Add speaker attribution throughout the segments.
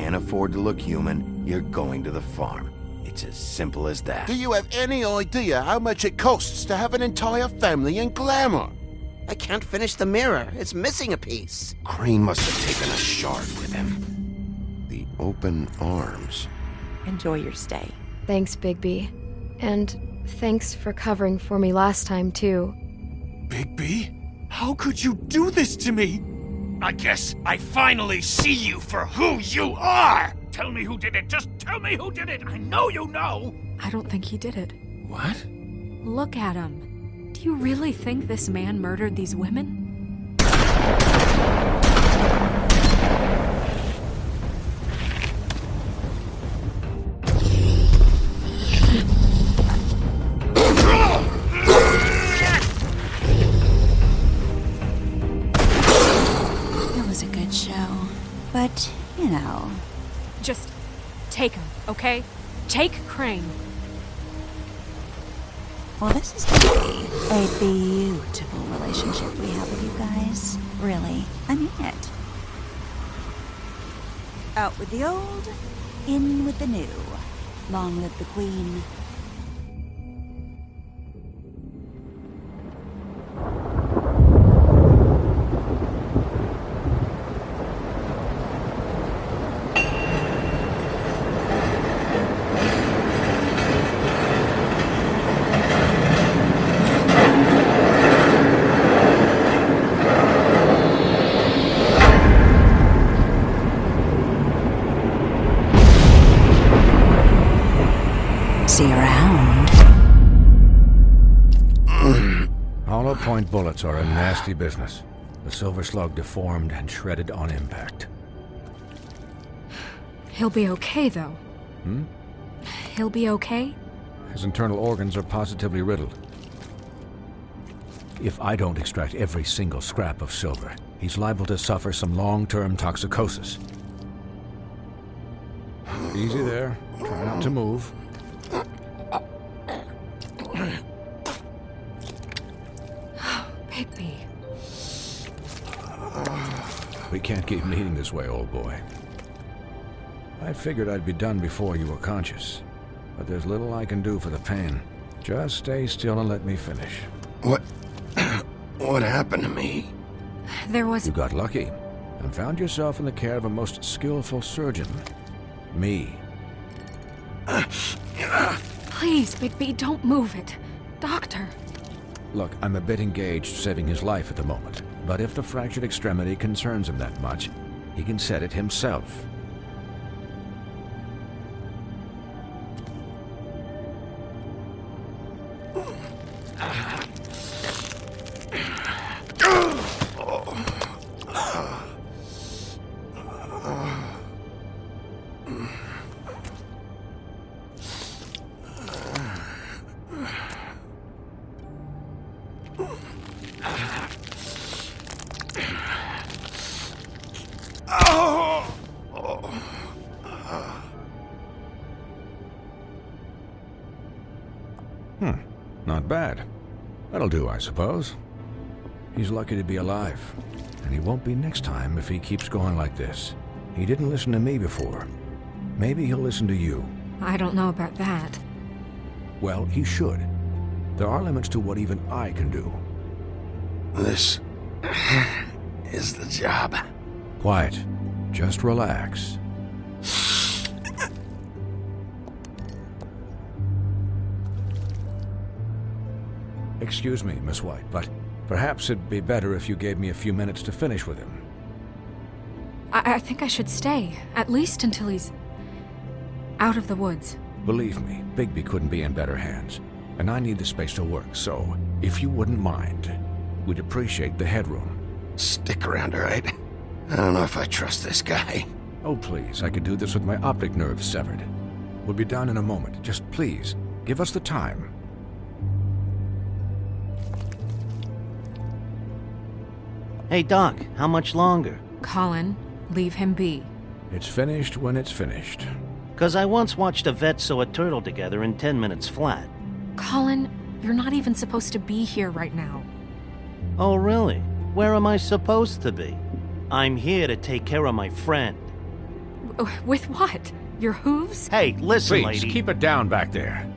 Speaker 1: can't afford to look human, you're going to the farm. It's as simple as that.
Speaker 2: Do you have any idea how much it costs to have an entire family in glamour?
Speaker 3: I can't finish the mirror. It's missing a piece.
Speaker 1: Crane must have taken a shard with him. The open arms.
Speaker 4: Enjoy your stay.
Speaker 5: Thanks, Bigby. And thanks for covering for me last time, too.
Speaker 6: Bigby? How could you do this to me? I guess I finally see you for who you are! Tell me who did it! Just tell me who did it! I know you know!
Speaker 7: I don't think he did it.
Speaker 6: What?
Speaker 7: Look at him. Do you really think this man murdered these women?
Speaker 8: It was a good show, but, you know...
Speaker 7: Just take him, okay? Take Crane.
Speaker 8: Well, this is gonna be a beautiful relationship we have with you guys. Really, I mean it. Out with the old, in with the new. Long live the Queen. See you around.
Speaker 9: Hollow point bullets are a nasty business. The silver slug deformed and shredded on impact.
Speaker 7: He'll be okay, though. He'll be okay?
Speaker 9: His internal organs are positively riddled. If I don't extract every single scrap of silver, he's liable to suffer some long-term toxicosis. Easy there. Try not to move.
Speaker 7: Bigby.
Speaker 9: We can't keep meeting this way, old boy. I figured I'd be done before you were conscious, but there's little I can do for the pain. Just stay still and let me finish.
Speaker 1: What happened to me?
Speaker 7: There was...
Speaker 9: You got lucky and found yourself in the care of a most skillful surgeon. Me.
Speaker 7: Please, Bigby, don't move it. Doctor.
Speaker 9: Look, I'm a bit engaged saving his life at the moment, but if the fractured extremity concerns him that much, he can set it himself. Not bad. That'll do, I suppose. He's lucky to be alive, and he won't be next time if he keeps going like this. He didn't listen to me before. Maybe he'll listen to you.
Speaker 7: I don't know about that.
Speaker 9: Well, he should. There are limits to what even I can do.
Speaker 1: This is the job.
Speaker 9: Quiet. Just relax. Excuse me, Miss White, but perhaps it'd be better if you gave me a few minutes to finish with him.
Speaker 7: I think I should stay, at least until he's out of the woods.
Speaker 9: Believe me, Bigby couldn't be in better hands, and I need the space to work, so if you wouldn't mind, we'd appreciate the headroom.
Speaker 1: Stick around, all right? I don't know if I trust this guy.
Speaker 9: Oh, please, I could do this with my optic nerve severed. We'll be done in a moment. Just please, give us the time.
Speaker 3: Hey, Doc, how much longer?
Speaker 7: Colin, leave him be.
Speaker 9: It's finished when it's finished.
Speaker 3: 'Cause I once watched a vet sew a turtle together in 10 minutes flat.
Speaker 7: Colin, you're not even supposed to be here right now.
Speaker 3: Oh, really? Where am I supposed to be? I'm here to take care of my friend.
Speaker 7: With what? Your hooves?
Speaker 3: Hey, listen,
Speaker 9: Please,
Speaker 3: lady.
Speaker 9: keep it down back there.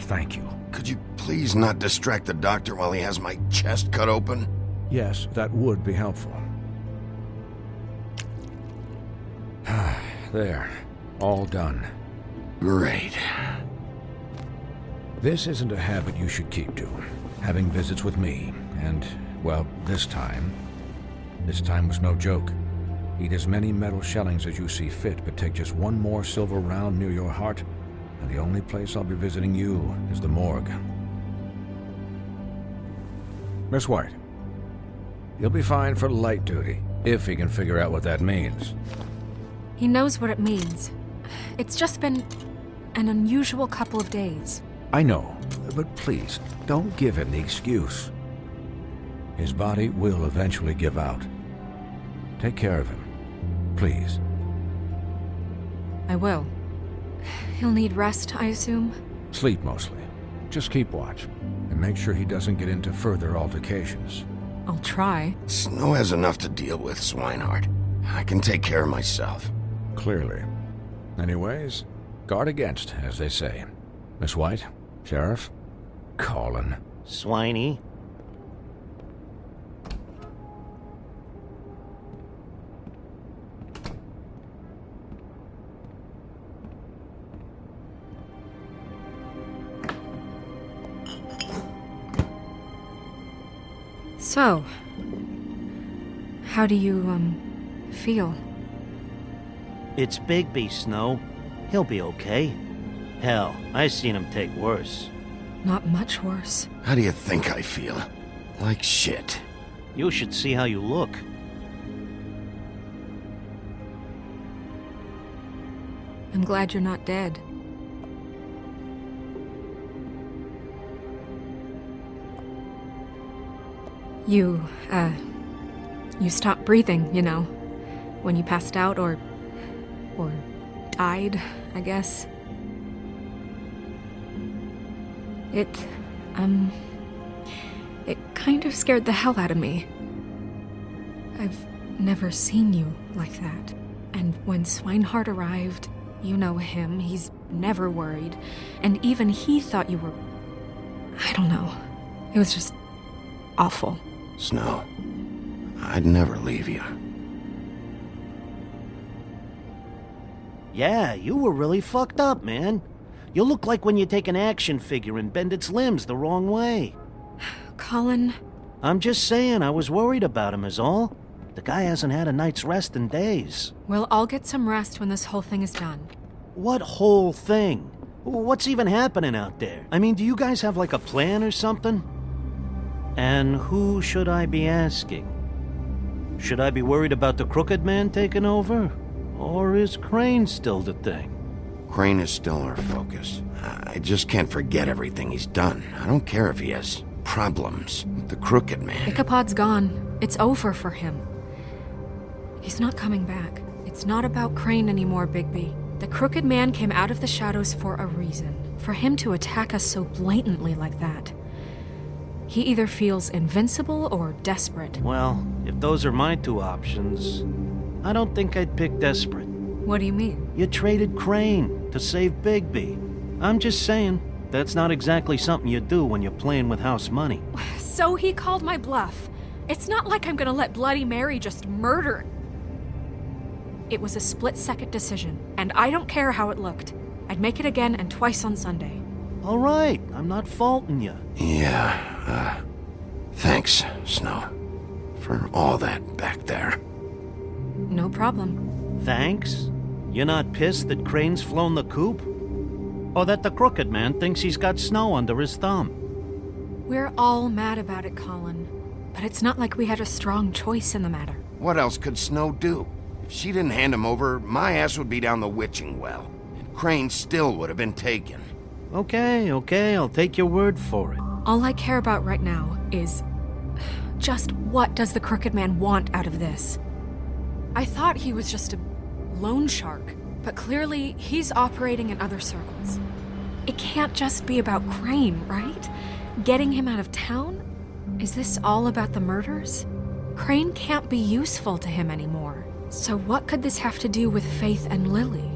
Speaker 9: Thank you.
Speaker 1: Could you please not distract the doctor while he has my chest cut open?
Speaker 9: Yes, that would be helpful. There. All done.
Speaker 1: Great.
Speaker 9: This isn't a habit you should keep to. Having visits with me, and, well, this time was no joke. Eat as many metal shellings as you see fit, but take just one more silver round near your heart, and the only place I'll be visiting you is the morgue. Miss White, you'll be fine for light duty, if he can figure out what that means.
Speaker 7: He knows what it means. It's just been an unusual couple of days.
Speaker 9: I know, but please, don't give him the excuse. His body will eventually give out. Take care of him, please.
Speaker 7: I will. He'll need rest, I assume?
Speaker 9: Sleep mostly. Just keep watch, and make sure he doesn't get into further altercations.
Speaker 7: I'll try.
Speaker 1: Snow has enough to deal with, Swinehart. I can take care of myself.
Speaker 9: Clearly. Anyways, guard against, as they say. Miss White, Sheriff, Colin.
Speaker 3: Swiney.
Speaker 7: So, how do you, feel?
Speaker 3: It's Bigby, Snow. He'll be okay. Hell, I seen him take worse.
Speaker 7: Not much worse.
Speaker 1: How do you think I feel? Like shit.
Speaker 3: You should see how you look.
Speaker 7: I'm glad you're not dead. You stopped breathing, you know, when you passed out or died, I guess. It kind of scared the hell out of me. I've never seen you like that. And when Swinehart arrived, you know him, he's never worried. And even he thought you were... I don't know. It was just awful.
Speaker 1: Snow, I'd never leave you.
Speaker 3: Yeah, you were really fucked up, man. You look like when you take an action figure and bend its limbs the wrong way.
Speaker 7: Colin...
Speaker 3: I'm just saying, I was worried about him is all. The guy hasn't had a night's rest in days.
Speaker 7: Well, I'll get some rest when this whole thing is done.
Speaker 3: What whole thing? What's even happening out there? I mean, do you guys have like a plan or something? And who should I be asking? Should I be worried about the Crooked Man taking over? Or is Crane still the thing?
Speaker 1: Crane is still our focus. I just can't forget everything he's done. I don't care if he has problems with the Crooked Man.
Speaker 7: Ichabod's gone. It's over for him. He's not coming back. It's not about Crane anymore, Bigby. The Crooked Man came out of the shadows for a reason. For him to attack us so blatantly like that. He either feels invincible or desperate.
Speaker 3: Well, if those are my two options, I don't think I'd pick desperate.
Speaker 7: What do you mean?
Speaker 3: You traded Crane to save Bigby. I'm just saying, that's not exactly something you do when you're playing with house money.
Speaker 7: So he called my bluff. It's not like I'm gonna let Bloody Mary just murder. It was a split-second decision, and I don't care how it looked. I'd make it again and twice on Sunday.
Speaker 3: All right, I'm not faulting you.
Speaker 1: Yeah, thanks, Snow, for all that back there.
Speaker 7: No problem.
Speaker 3: Thanks? You're not pissed that Crane's flown the coop? Or that the Crooked Man thinks he's got Snow under his thumb?
Speaker 7: We're all mad about it, Colin. But it's not like we had a strong choice in the matter.
Speaker 1: What else could Snow do? If she didn't hand him over, my ass would be down the witching well. And Crane still would have been taken.
Speaker 3: Okay, I'll take your word for it.
Speaker 7: All I care about right now is... just what does the Crooked Man want out of this? I thought he was just a loan shark, but clearly he's operating in other circles. It can't just be about Crane, right? Getting him out of town? Is this all about the murders? Crane can't be useful to him anymore. So what could this have to do with Faith and Lily?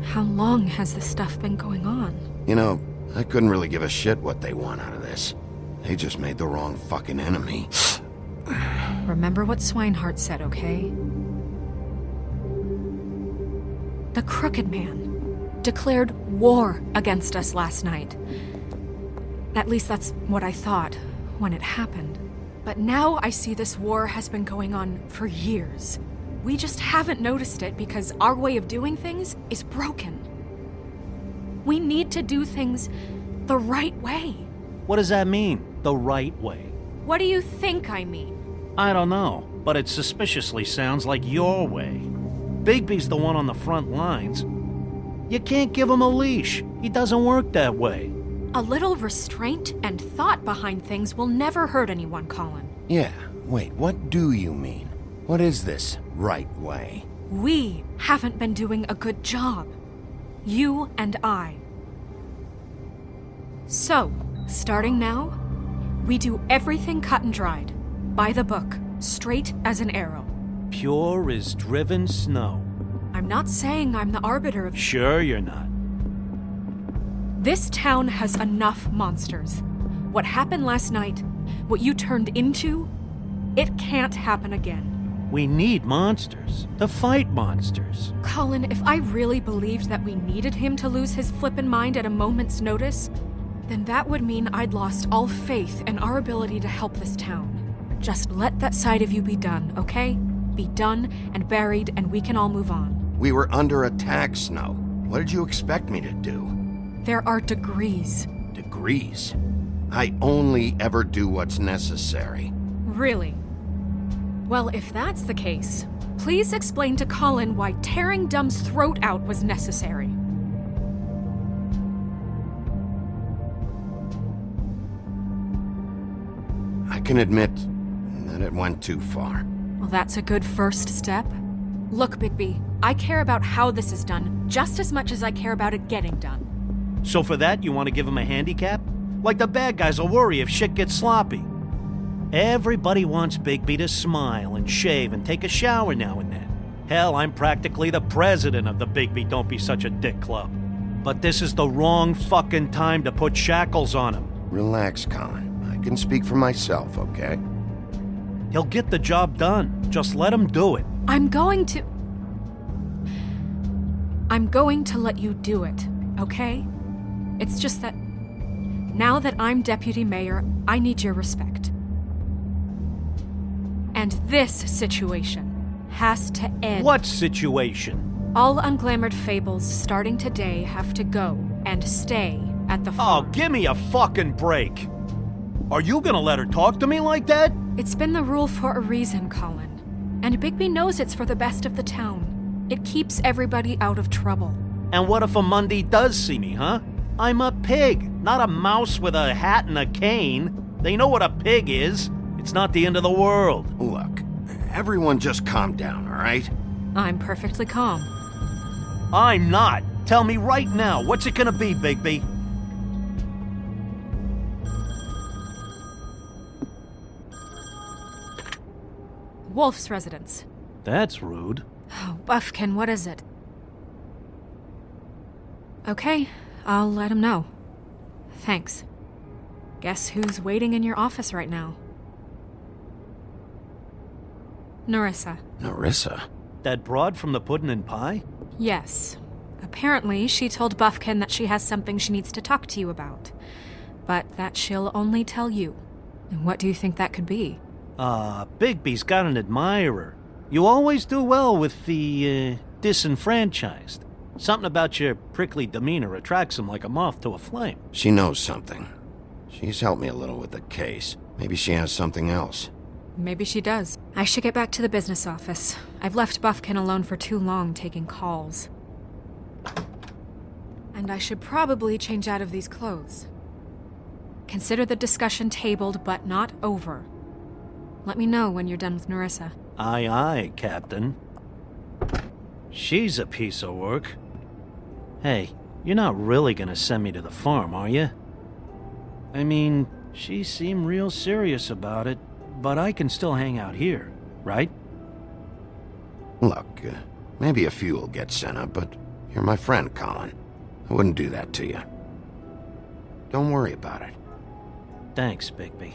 Speaker 7: How long has this stuff been going on?
Speaker 1: You know, I couldn't really give a shit what they want out of this. They just made the wrong fucking enemy.
Speaker 7: Remember what Swinehart said, okay? The Crooked Man declared war against us last night. At least that's what I thought when it happened. But now I see this war has been going on for years. We just haven't noticed it because our way of doing things is broken. We need to do things the right way.
Speaker 3: What does that mean, the right way?
Speaker 7: What do you think I mean?
Speaker 3: I don't know, but it suspiciously sounds like your way. Bigby's the one on the front lines. You can't give him a leash. He doesn't work that way.
Speaker 7: A little restraint and thought behind things will never hurt anyone, Colin.
Speaker 1: Yeah, wait, what do you mean? What is this right way?
Speaker 7: We haven't been doing a good job. You and I. So, starting now, we do everything cut and dried. By the book, straight as an arrow.
Speaker 3: Pure as driven snow.
Speaker 7: I'm not saying I'm the arbiter of...
Speaker 3: Sure you're not.
Speaker 7: This town has enough monsters. What happened last night, what you turned into, it can't happen again.
Speaker 3: We need monsters. To fight monsters.
Speaker 7: Colin, if I really believed that we needed him to lose his flippin' mind at a moment's notice, then that would mean I'd lost all faith in our ability to help this town. Just let that side of you be done, okay? Be done and buried, and we can all move on.
Speaker 1: We were under attack, Snow. What did you expect me to do?
Speaker 7: There are degrees.
Speaker 1: Degrees? I only ever do what's necessary.
Speaker 7: Really? Well, if that's the case, please explain to Colin why tearing Dumb's throat out was necessary.
Speaker 1: I can admit that it went too far.
Speaker 7: Well, that's a good first step. Look, Bigby, I care about how this is done just as much as I care about it getting done.
Speaker 3: So for that, you want to give him a handicap? Like the bad guys will worry if shit gets sloppy. Everybody wants Bigby to smile and shave and take a shower now and then. Hell, I'm practically the president of the Bigby Don't Be Such a Dick Club. But this is the wrong fucking time to put shackles on him.
Speaker 1: Relax, Colin. I can speak for myself, okay?
Speaker 3: He'll get the job done. Just let him do it.
Speaker 7: I'm going to let you do it, okay? It's just that now that I'm deputy mayor, I need your respect. And this situation has to end.
Speaker 3: What situation?
Speaker 7: All unglamored fables starting today have to go and stay at the farm.
Speaker 3: Oh, give me a fucking break. Are you gonna let her talk to me like that?
Speaker 7: It's been the rule for a reason, Colin. And Bigby knows it's for the best of the town. It keeps everybody out of trouble.
Speaker 3: And what if a Mundy does see me, huh? I'm a pig, not a mouse with a hat and a cane. They know what a pig is. It's not the end of the world.
Speaker 1: Look, everyone just calm down, all right?
Speaker 7: I'm perfectly calm.
Speaker 3: I'm not. Tell me right now, what's it gonna be, Bigby?
Speaker 7: Wolf's residence.
Speaker 3: That's rude.
Speaker 7: Oh, Buffkin, what is it? Okay, I'll let him know. Thanks. Guess who's waiting in your office right now? Nerissa.
Speaker 1: Nerissa?
Speaker 3: That broad from the Puddin' and Pie?
Speaker 7: Yes. Apparently, she told Buffkin that she has something she needs to talk to you about. But that she'll only tell you. And what do you think that could be?
Speaker 3: Bigby's got an admirer. You always do well with the, disenfranchised. Something about your prickly demeanor attracts him like a moth to a flame.
Speaker 1: She knows something. She's helped me a little with the case. Maybe she has something else.
Speaker 7: Maybe she does. I should get back to the business office. I've left Buffkin alone for too long taking calls. And I should probably change out of these clothes. Consider the discussion tabled, but not over. Let me know when you're done with Nerissa.
Speaker 3: Aye, aye, Captain. She's a piece of work. Hey, you're not really gonna send me to the farm, are you? I mean, she seemed real serious about it, but I can still hang out here, right?
Speaker 1: Look, maybe a few will get sent up, but you're my friend, Colin. I wouldn't do that to you. Don't worry about it.
Speaker 3: Thanks, Bigby.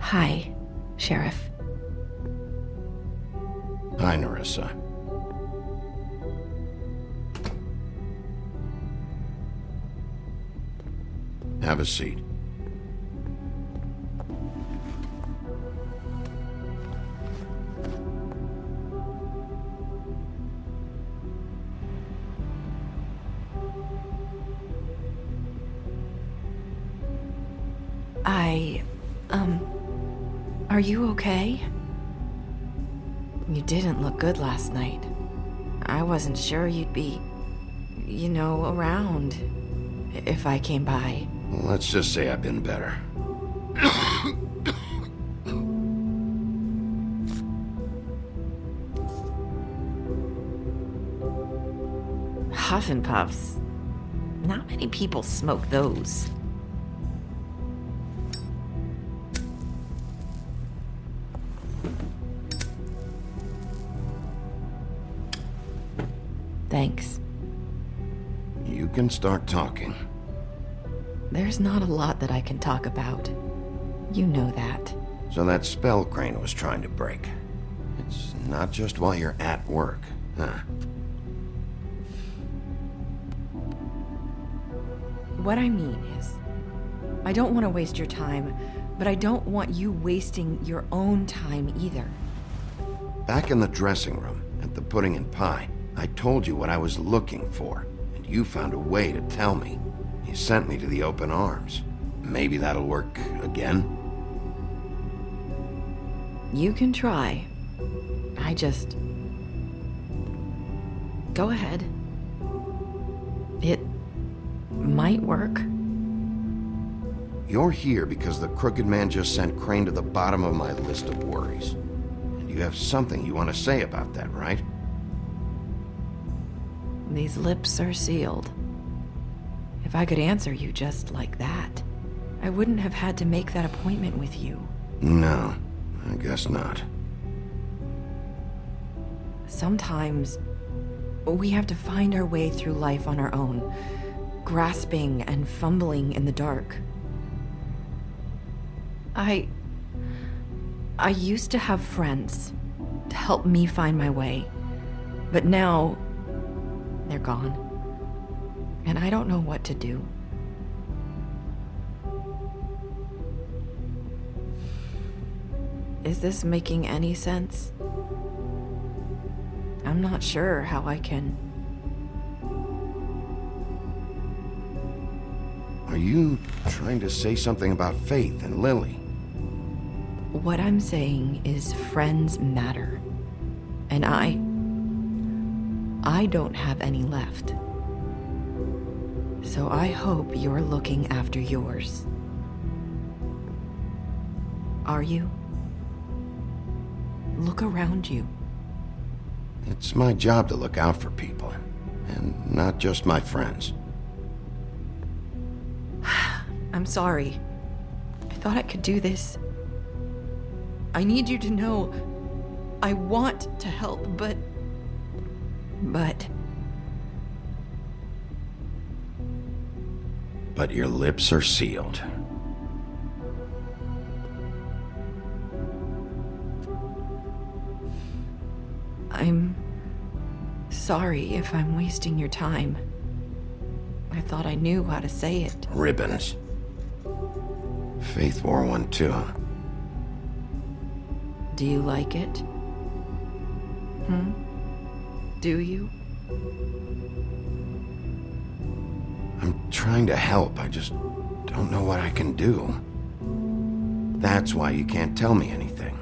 Speaker 5: Hi, Sheriff.
Speaker 1: Hi, Nerissa. Have a seat.
Speaker 5: Are you okay? You didn't look good last night. I wasn't sure you'd be, around if I came by.
Speaker 1: Well, let's just say I've been better.
Speaker 5: Huff and Puffs. Not many people smoke those. Thanks.
Speaker 1: You can start talking.
Speaker 5: There's not a lot that I can talk about. You know that.
Speaker 1: So that spell Crane was trying to break. It's not just while you're at work, huh?
Speaker 4: What I mean is, I don't want to waste your time, but I don't want you wasting your own time either.
Speaker 1: Back in the dressing room, at the pudding and pie, I told you what I was looking for, and you found a way to tell me. You sent me to the open arms. Maybe that'll work again?
Speaker 5: You can try. I just... Go ahead. It might work.
Speaker 1: You're here because the crooked man just sent Crane to the bottom of my list of worries. And you have something you want to say about that, right?
Speaker 5: These lips are sealed. If I could answer you just like that, I wouldn't have had to make that appointment with you.
Speaker 1: No, I guess not.
Speaker 4: Sometimes we have to find our way through life on our own, grasping and fumbling in the dark. I used to have friends to help me find my way, but now they're gone, and I don't know what to do. Is this making any sense? I'm not sure how I can...
Speaker 1: Are you trying to say something about Faith and Lily?
Speaker 4: What I'm saying is friends matter, and I don't have any left. So I hope you're looking after yours. Are you? Look around you.
Speaker 1: It's my job to look out for people, and not just my friends.
Speaker 4: I'm sorry. I thought I could do this. I need you to know I want to help, but
Speaker 1: But your lips are sealed.
Speaker 5: I'm sorry if I'm wasting your time. I thought I knew how to say it.
Speaker 1: Ribbons. Faith wore one too.
Speaker 5: Do you like it? Do you?
Speaker 1: I'm trying to help, I just don't know what I can do. That's why you can't tell me anything.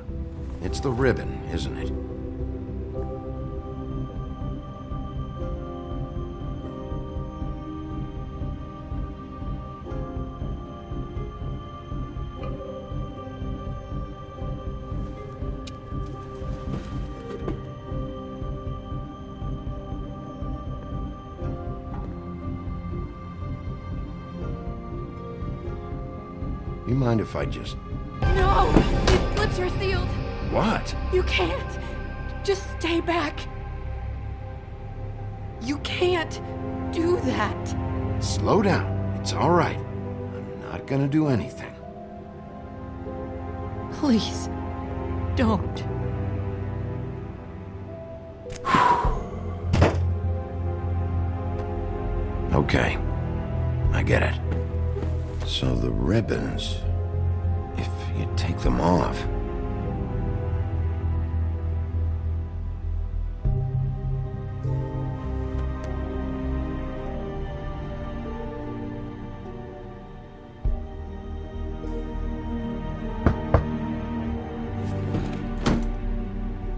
Speaker 1: It's the ribbon, isn't it? You mind if I just...
Speaker 5: No! These lips are sealed!
Speaker 1: What?
Speaker 5: You can't! Just stay back! You can't do that!
Speaker 1: Slow down. It's all right. I'm not gonna do anything.
Speaker 5: Please, don't.
Speaker 1: Okay. I get it. So the ribbons, if you take them off...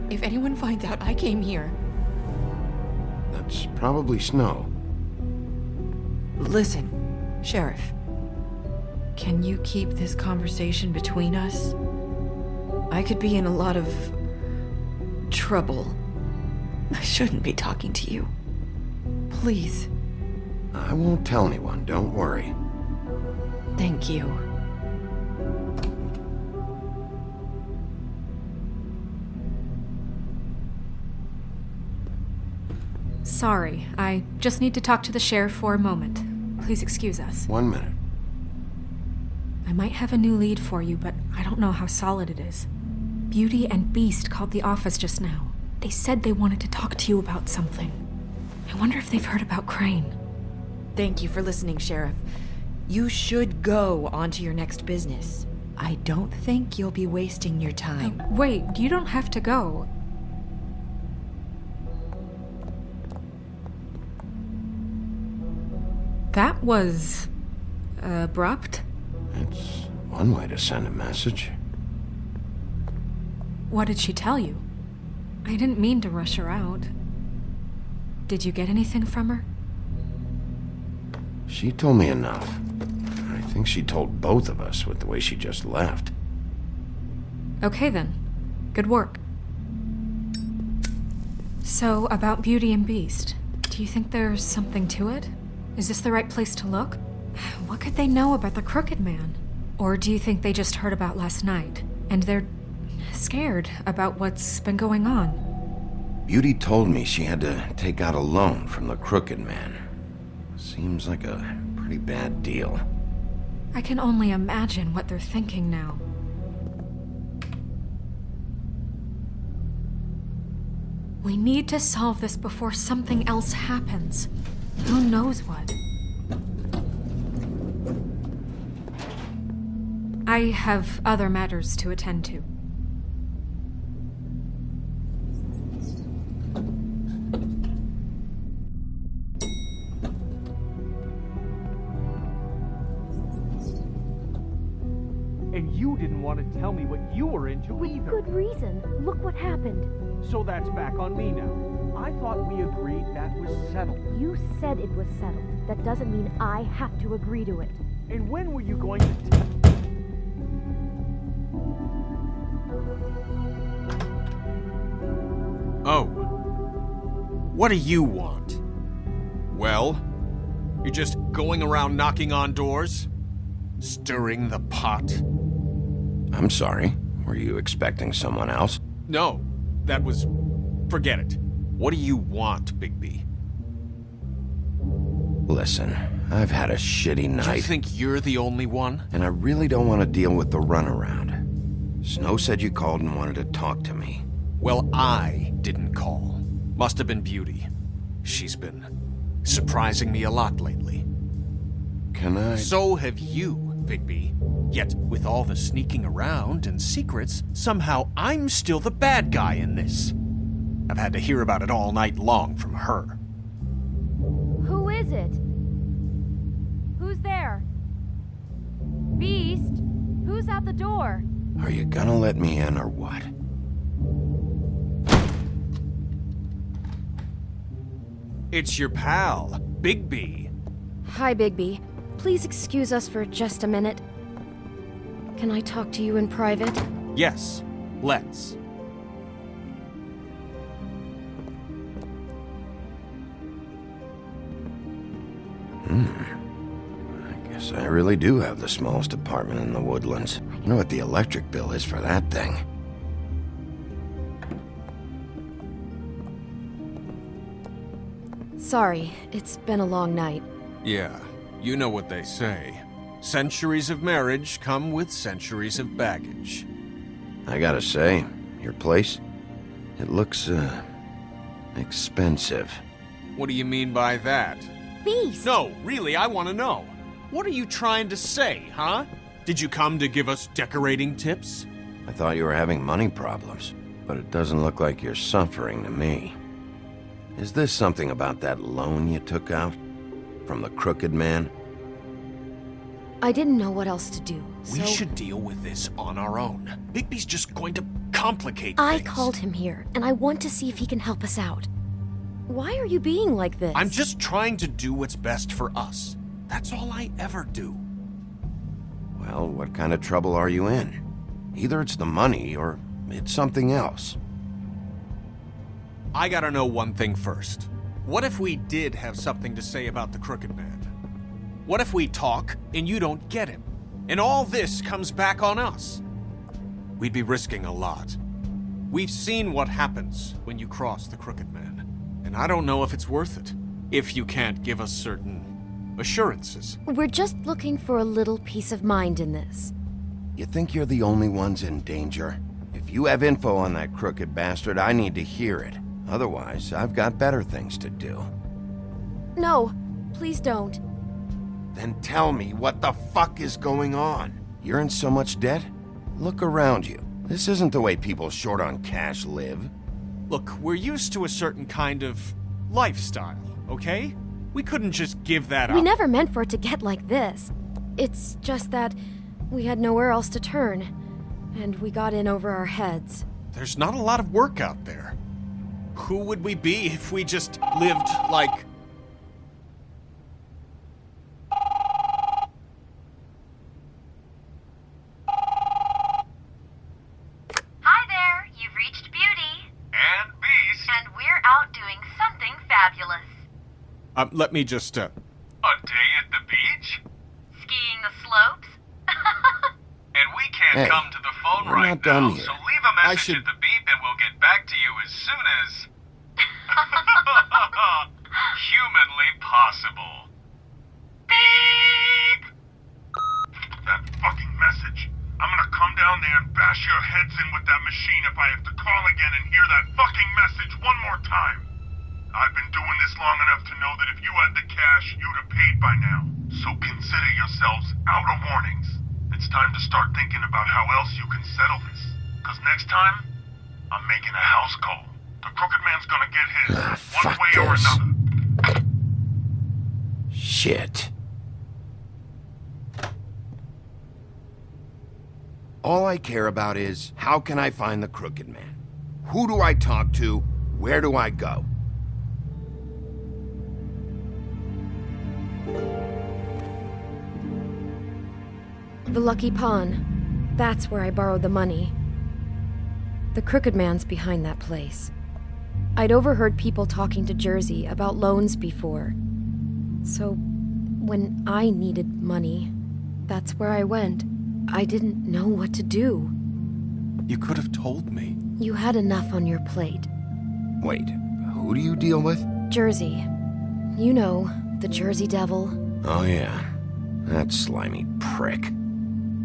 Speaker 5: If anyone finds out I came here...
Speaker 1: That's probably snow.
Speaker 5: Listen, Sheriff. Can you keep this conversation between us? I could be in a lot of... trouble. I shouldn't be talking to you. Please.
Speaker 1: I won't tell anyone, don't worry.
Speaker 5: Thank you.
Speaker 7: Sorry, I just need to talk to the sheriff for a moment. Please excuse us.
Speaker 1: 1 minute.
Speaker 7: I might have a new lead for you, but I don't know how solid it is. Beauty and Beast called the office just now. They said they wanted to talk to you about something. I wonder if they've heard about Crane.
Speaker 5: Thank you for listening, Sheriff. You should go on to your next business. I don't think you'll be wasting your time.
Speaker 7: Wait, you don't have to go. That was... abrupt?
Speaker 1: It's one way to send a message.
Speaker 7: What did she tell you? I didn't mean to rush her out. Did you get anything from her?
Speaker 1: She told me enough. I think she told both of us with the way she just left.
Speaker 7: Okay then. Good work. So, about Beauty and Beast, do you think there's something to it? Is this the right place to look? What could they know about the Crooked Man? Or do you think they just heard about last night, and they're scared about what's been going on?
Speaker 1: Beauty told me she had to take out a loan from the Crooked Man. Seems like a pretty bad deal.
Speaker 7: I can only imagine what they're thinking now. We need to solve this before something else happens. Who knows what? I have other matters to attend to.
Speaker 10: And you didn't want to tell me what you were into either.
Speaker 11: Good reason. Look what happened.
Speaker 10: So that's back on me now. I thought we agreed that was settled.
Speaker 11: You said it was settled. That doesn't mean I have to agree to it.
Speaker 10: And when were you going to
Speaker 6: Oh. What do you want? Well, you're just going around knocking on doors? Stirring the pot?
Speaker 1: I'm sorry. Were you expecting someone else?
Speaker 6: No, that was... forget it. What do you want, Bigby?
Speaker 1: Listen, I've had a shitty night.
Speaker 6: You think you're the only one?
Speaker 1: And I really don't want to deal with the runaround. Snow said you called and wanted to talk to me.
Speaker 6: Well, I didn't call. Must have been Beauty. She's been surprising me a lot lately.
Speaker 1: Can I?
Speaker 6: So have you, Bigby. Yet, with all the sneaking around and secrets, somehow I'm still the bad guy in this. I've had to hear about it all night long from her.
Speaker 11: Who is it? Who's there? Beast? Who's at the door?
Speaker 1: Are you gonna let me in or what?
Speaker 6: It's your pal, Bigby.
Speaker 7: Hi, Bigby. Please excuse us for just a minute. Can I talk to you in private?
Speaker 6: Yes, let's.
Speaker 1: I guess I really do have the smallest apartment in the Woodlands. I know what the electric bill is for that thing.
Speaker 7: Sorry, it's been a long night.
Speaker 6: Yeah, you know what they say. Centuries of marriage come with centuries of baggage.
Speaker 1: I gotta say, your place, it looks, expensive.
Speaker 6: What do you mean by that?
Speaker 7: Beast!
Speaker 6: No, really, I want to know. What are you trying to say, huh? Did you come to give us decorating tips?
Speaker 1: I thought you were having money problems, but it doesn't look like you're suffering to me. Is this something about that loan you took out? From the crooked man?
Speaker 7: I didn't know what else to do, so...
Speaker 6: We should deal with this on our own. Bigby's just going to complicate
Speaker 7: I
Speaker 6: things.
Speaker 7: called him here, and I want to see if he can help us out. Why are you being like this?
Speaker 6: I'm just trying to do what's best for us. That's all I ever do.
Speaker 1: Well, what kind of trouble are you in? Either it's the money, or it's something else.
Speaker 6: I gotta know one thing first. What if we did have something to say about the Crooked Man? What if we talk and you don't get him? And all this comes back on us? We'd be risking a lot. We've seen what happens when you cross the Crooked Man. And I don't know if it's worth it, if you can't give us certain assurances.
Speaker 7: We're just looking for a little peace of mind in this.
Speaker 1: You think you're the only ones in danger? If you have info on that crooked bastard, I need to hear it. Otherwise, I've got better things to do.
Speaker 7: No, please don't.
Speaker 1: Then tell me what the fuck is going on? You're in so much debt? Look around you. This isn't the way people short on cash live.
Speaker 6: Look, we're used to a certain kind of lifestyle, okay? We couldn't just give that up.
Speaker 7: We never meant for it to get like this. It's just that we had nowhere else to turn, and we got in over our heads.
Speaker 6: There's not a lot of work out there. Who would we be if we just lived like...
Speaker 12: Hi there, you've reached Beauty.
Speaker 6: And Beast.
Speaker 12: And we're out doing something fabulous.
Speaker 6: Let me just,
Speaker 13: A day at the beach?
Speaker 12: Skiing the slopes?
Speaker 13: And we can't
Speaker 1: Hey,
Speaker 13: come to the phone
Speaker 1: we're
Speaker 13: right
Speaker 1: not done
Speaker 13: now,
Speaker 1: here.
Speaker 13: so leave a message at the beep and we'll get back to you as soon as... humanly possible. Beep! That fucking message. I'm gonna come down there and bash your heads in with that machine if I have to call again and hear that fucking message one more time. I've been doing this long enough to know that if you had the cash, you'd have paid by now. So consider yourselves out of warnings. It's time to start thinking about how else you can settle this. Because next time, I'm making a house call. The Crooked Man's gonna get his, one
Speaker 1: fuck
Speaker 13: way or
Speaker 1: this.
Speaker 13: another.
Speaker 1: Shit. All I care about is, how can I find the Crooked Man? Who do I talk to? Where do I go?
Speaker 7: The Lucky Pawn. That's where I borrowed the money. The Crooked Man's behind that place. I'd overheard people talking to Jersey about loans before. So, when I needed money, that's where I went. I didn't know what to do.
Speaker 6: You could have told me.
Speaker 7: You had enough on your plate.
Speaker 1: Wait, who do you deal with?
Speaker 7: Jersey. You know, the Jersey Devil.
Speaker 1: Oh yeah, that slimy prick.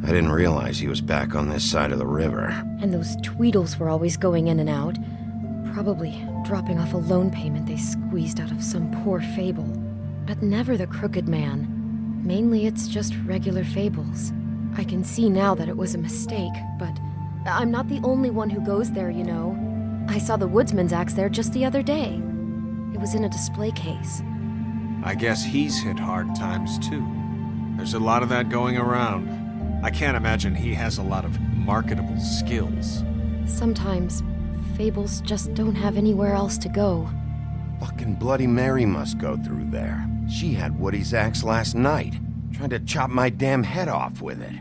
Speaker 1: I didn't realize he was back on this side of the river.
Speaker 11: And those Tweedles were always going in and out. Probably dropping off a loan payment they squeezed out of some poor fable. But never the Crooked Man. Mainly it's just regular fables. I can see now that it was a mistake, but I'm not the only one who goes there, you know. I saw the woodsman's axe there just the other day. It was in a display case.
Speaker 6: I guess he's hit hard times too. There's a lot of that going around. I can't imagine he has a lot of marketable skills.
Speaker 11: Sometimes, fables just don't have anywhere else to go.
Speaker 1: Fucking Bloody Mary must go through there. She had Woody's axe last night, trying to chop my damn head off with it.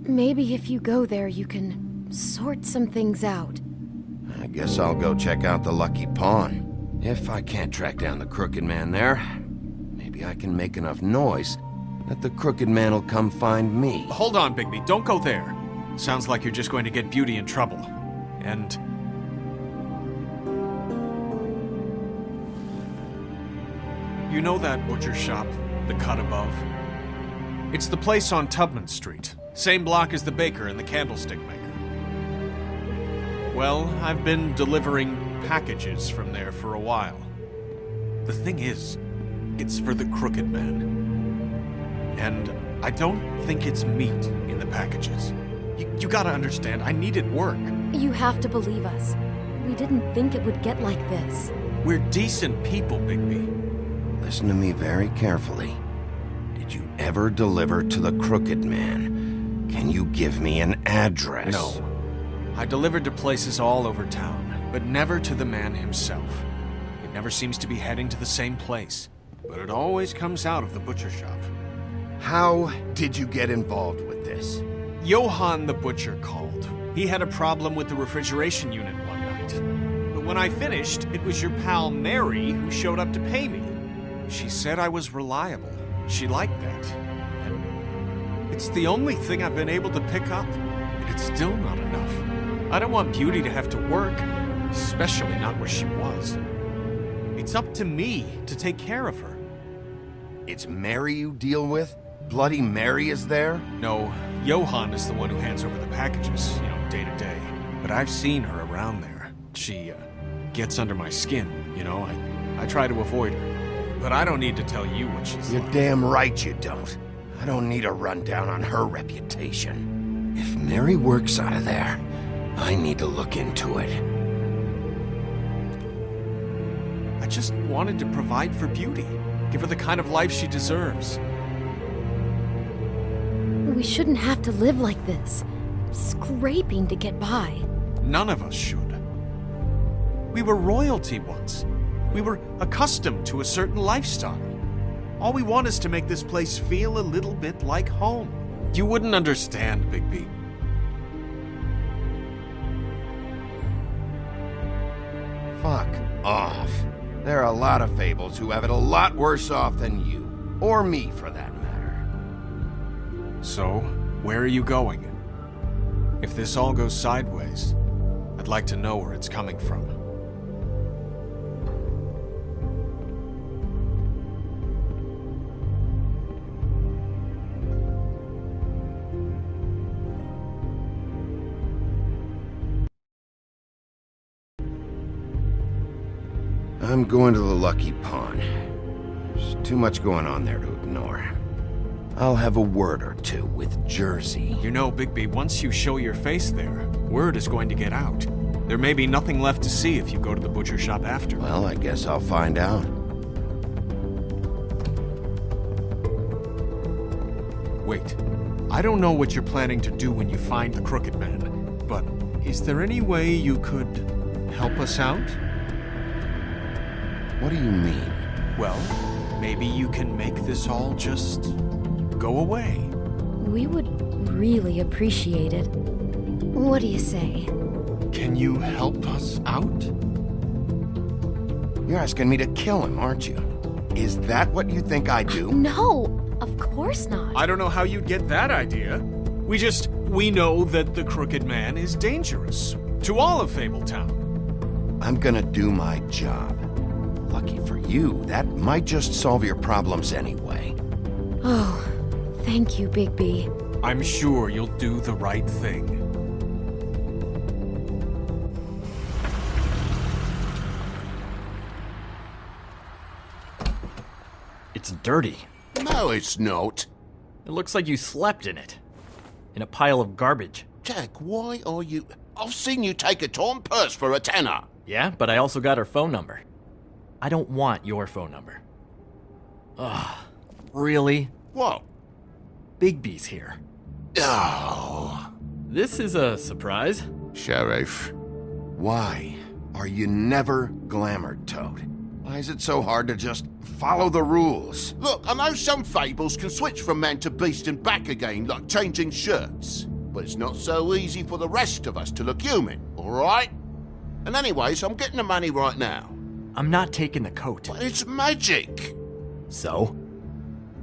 Speaker 11: Maybe if you go there, you can sort some things out.
Speaker 1: I guess I'll go check out the Lucky Pawn. If I can't track down the Crooked Man there, maybe I can make enough noise that the Crooked Man will come find me.
Speaker 6: Hold on, Bigby. Don't go there. Sounds like you're just going to get Beauty in trouble. And... you know that butcher shop, the cut above? It's the place on Tubman Street. Same block as the baker and the candlestick maker. Well, I've been delivering packages from there for a while. The thing is, it's for the Crooked Man. And I don't think it's meat in the packages. You gotta understand, I needed work.
Speaker 11: You have to believe us. We didn't think it would get like this.
Speaker 6: We're decent people, Bigby.
Speaker 1: Listen to me very carefully. Did you ever deliver to the Crooked Man? Can you give me an address?
Speaker 6: No. I delivered to places all over town, but never to the man himself. It never seems to be heading to the same place, but it always comes out of the butcher shop.
Speaker 1: How did you get involved with this?
Speaker 6: Johann the butcher called. He had a problem with the refrigeration unit one night. But when I finished, it was your pal Mary who showed up to pay me. She said I was reliable. She liked that. And it's the only thing I've been able to pick up, and it's still not enough. I don't want Beauty to have to work, especially not where she was. It's up to me to take care of her.
Speaker 1: It's Mary you deal with? Bloody Mary is there?
Speaker 6: No, Johann is the one who hands over the packages, day to day. But I've seen her around there. She, gets under my skin, I try to avoid her. But I don't need to tell you what she's
Speaker 1: You're
Speaker 6: like.
Speaker 1: damn right you don't. I don't need a rundown on her reputation. If Mary works out of there, I need to look into it.
Speaker 6: I just wanted to provide for Beauty. Give her the kind of life she deserves.
Speaker 11: We shouldn't have to live like this, scraping to get by.
Speaker 6: None of us should. We were royalty once. We were accustomed to a certain lifestyle. All we want is to make this place feel a little bit like home. You wouldn't understand, Bigby.
Speaker 1: Fuck off. There are a lot of fables who have it a lot worse off than you. Or me, for that matter.
Speaker 6: So, where are you going? If this all goes sideways, I'd like to know where it's coming from.
Speaker 1: I'm going to the Lucky Pawn. There's too much going on there to ignore. I'll have a word or two with Jersey.
Speaker 6: You know, Bigby, once you show your face there, word is going to get out. There may be nothing left to see if you go to the butcher shop after.
Speaker 1: Well, I guess I'll find out.
Speaker 6: Wait. I don't know what you're planning to do when you find the Crooked Man, but is there any way you could help us out?
Speaker 1: What do you mean?
Speaker 6: Well, maybe you can make this all just go away.
Speaker 11: We would really appreciate it. What do you say?
Speaker 6: Can you help us out?
Speaker 1: You're asking me to kill him, aren't you? Is that what you think I do?
Speaker 11: No, of course not.
Speaker 6: I don't know how you'd get that idea. We know that the Crooked Man is dangerous. To all of Fabletown.
Speaker 1: I'm gonna do my job. Lucky for you, that might just solve your problems anyway.
Speaker 11: Oh, thank you, Bigby.
Speaker 6: I'm sure you'll do the right thing.
Speaker 14: It's dirty.
Speaker 2: No, it's not.
Speaker 14: It looks like you slept in it. In a pile of garbage.
Speaker 2: Jack, why are you... I've seen you take a torn purse for a tenner.
Speaker 14: Yeah, but I also got her phone number. I don't want your phone number. Ugh. Really?
Speaker 2: What?
Speaker 14: Bigby's here.
Speaker 2: Oh.
Speaker 14: This is a surprise.
Speaker 2: Sheriff.
Speaker 1: Why are you never glamored, Toad? Why is it so hard to just follow the rules?
Speaker 2: Look, I know some fables can switch from man to beast and back again, like changing shirts. But it's not so easy for the rest of us to look human, alright? And anyways, I'm getting the money right now.
Speaker 14: I'm not taking the coat.
Speaker 2: But it's magic!
Speaker 14: So?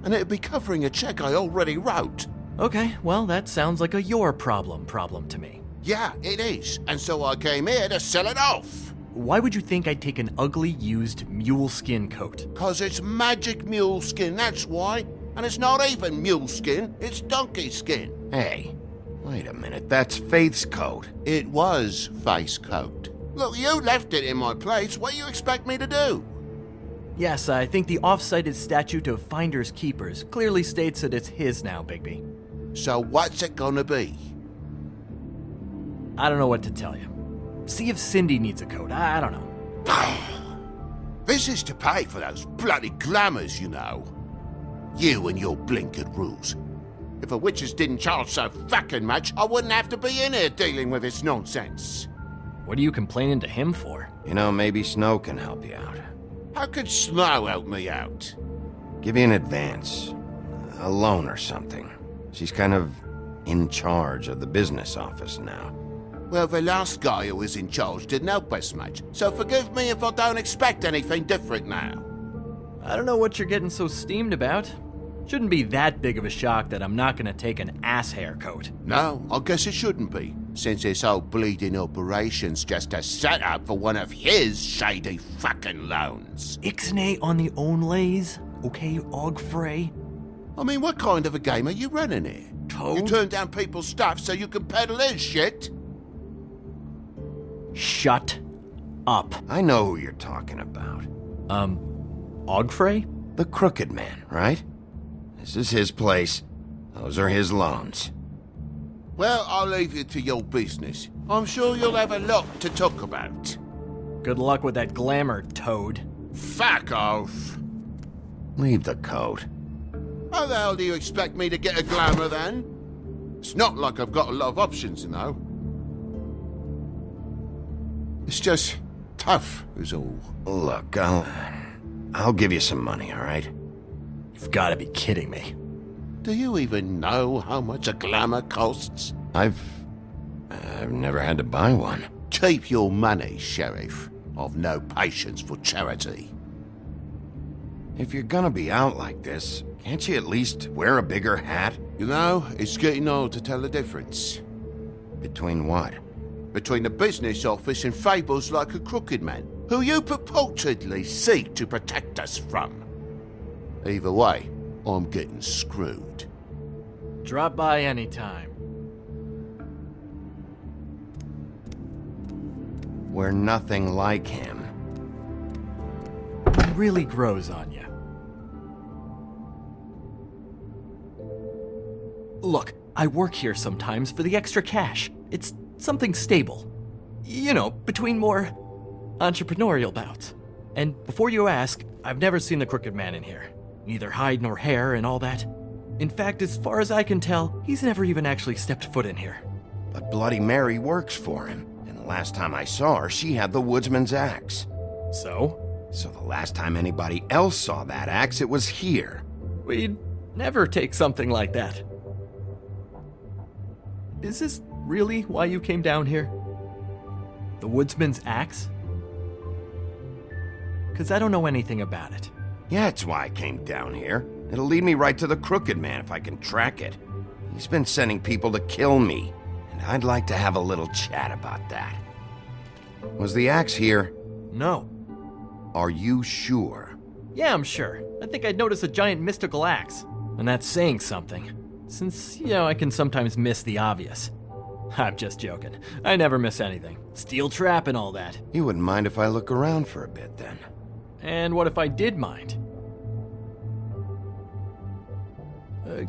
Speaker 2: And it'd be covering a check I already wrote.
Speaker 14: Okay, well, that sounds like a your problem to me.
Speaker 2: Yeah, it is. And so I came here to sell it off.
Speaker 14: Why would you think I'd take an ugly, used mule skin coat?
Speaker 2: 'Cause it's magic mule skin, that's why. And it's not even mule skin, it's donkey skin.
Speaker 1: Hey, wait a minute, that's Faith's coat.
Speaker 2: It was Faith's coat. Look, you left it in my place. What do you expect me to do?
Speaker 14: Yes, I think the off-cited statute of Finders Keepers clearly states that it's his now, Bigby.
Speaker 2: So what's it gonna be?
Speaker 14: I don't know what to tell you. See if Cindy needs a coat. I don't know.
Speaker 2: This is to pay for those bloody glamours, you know. You and your blinkered rules. If the witches didn't charge so fucking much, I wouldn't have to be in here dealing with this nonsense.
Speaker 14: What are you complaining to him for?
Speaker 1: You know, maybe Snow can help you out.
Speaker 2: How could Snow help me out?
Speaker 1: Give you an advance. A loan or something. She's kind of in charge of the business office now.
Speaker 2: Well, the last guy who was in charge didn't help us much, so forgive me if I don't expect anything different now.
Speaker 14: I don't know what you're getting so steamed about. Shouldn't be that big of a shock that I'm not gonna take an ass haircoat.
Speaker 2: No, I guess it shouldn't be, since this whole bleeding operation's just a setup for one of his shady fucking loans.
Speaker 14: Ixnay on the own lays, okay, Ogfrey?
Speaker 2: I mean, what kind of a game are you running here?
Speaker 14: Toad?
Speaker 2: You turn down people's stuff so you can peddle his shit?
Speaker 14: Shut up.
Speaker 1: I know who you're talking about.
Speaker 14: Ogfrey?
Speaker 1: The Crooked Man, right? This is his place. Those are his loans.
Speaker 2: Well, I'll leave you to your business. I'm sure you'll have a lot to talk about.
Speaker 14: Good luck with that glamour, Toad.
Speaker 2: Fuck off.
Speaker 1: Leave the coat.
Speaker 2: How the hell do you expect me to get a glamour then? It's not like I've got a lot of options, you know. It's just tough, is all.
Speaker 1: Look, I'll give you some money, all right?
Speaker 14: You've got to be kidding me.
Speaker 2: Do you even know how much a glamour costs?
Speaker 1: I've never had to buy one.
Speaker 2: Keep your money, Sheriff. I've no patience for charity.
Speaker 1: If you're gonna be out like this, can't you at least wear a bigger hat?
Speaker 2: You know, it's getting hard to tell the difference.
Speaker 1: Between what?
Speaker 2: Between the business office and fables like a Crooked Man, who you purportedly seek to protect us from. Either way, I'm getting screwed.
Speaker 14: Drop by anytime.
Speaker 1: We're nothing like him.
Speaker 14: It really grows on you. Look, I work here sometimes for the extra cash. It's something stable. You know, between more entrepreneurial bouts. And before you ask, I've never seen the Crooked Man in here. Neither hide nor hair and all that. In fact, as far as I can tell, he's never even actually stepped foot in here.
Speaker 1: But Bloody Mary works for him. And the last time I saw her, she had the woodsman's axe.
Speaker 14: So?
Speaker 1: So the last time anybody else saw that axe, it was here.
Speaker 14: We'd never take something like that. Is this really why you came down here? The woodsman's axe? 'Cause I don't know anything about it.
Speaker 1: Yeah, it's why I came down here. It'll lead me right to the Crooked Man if I can track it. He's been sending people to kill me, and I'd like to have a little chat about that. Was the axe here?
Speaker 14: No.
Speaker 1: Are you sure?
Speaker 14: Yeah, I'm sure. I think I'd notice a giant mystical axe. And that's saying something, since, I can sometimes miss the obvious. I'm just joking. I never miss anything. Steel trap and all that.
Speaker 1: You wouldn't mind if I look around for a bit, then?
Speaker 14: And what if I did mind?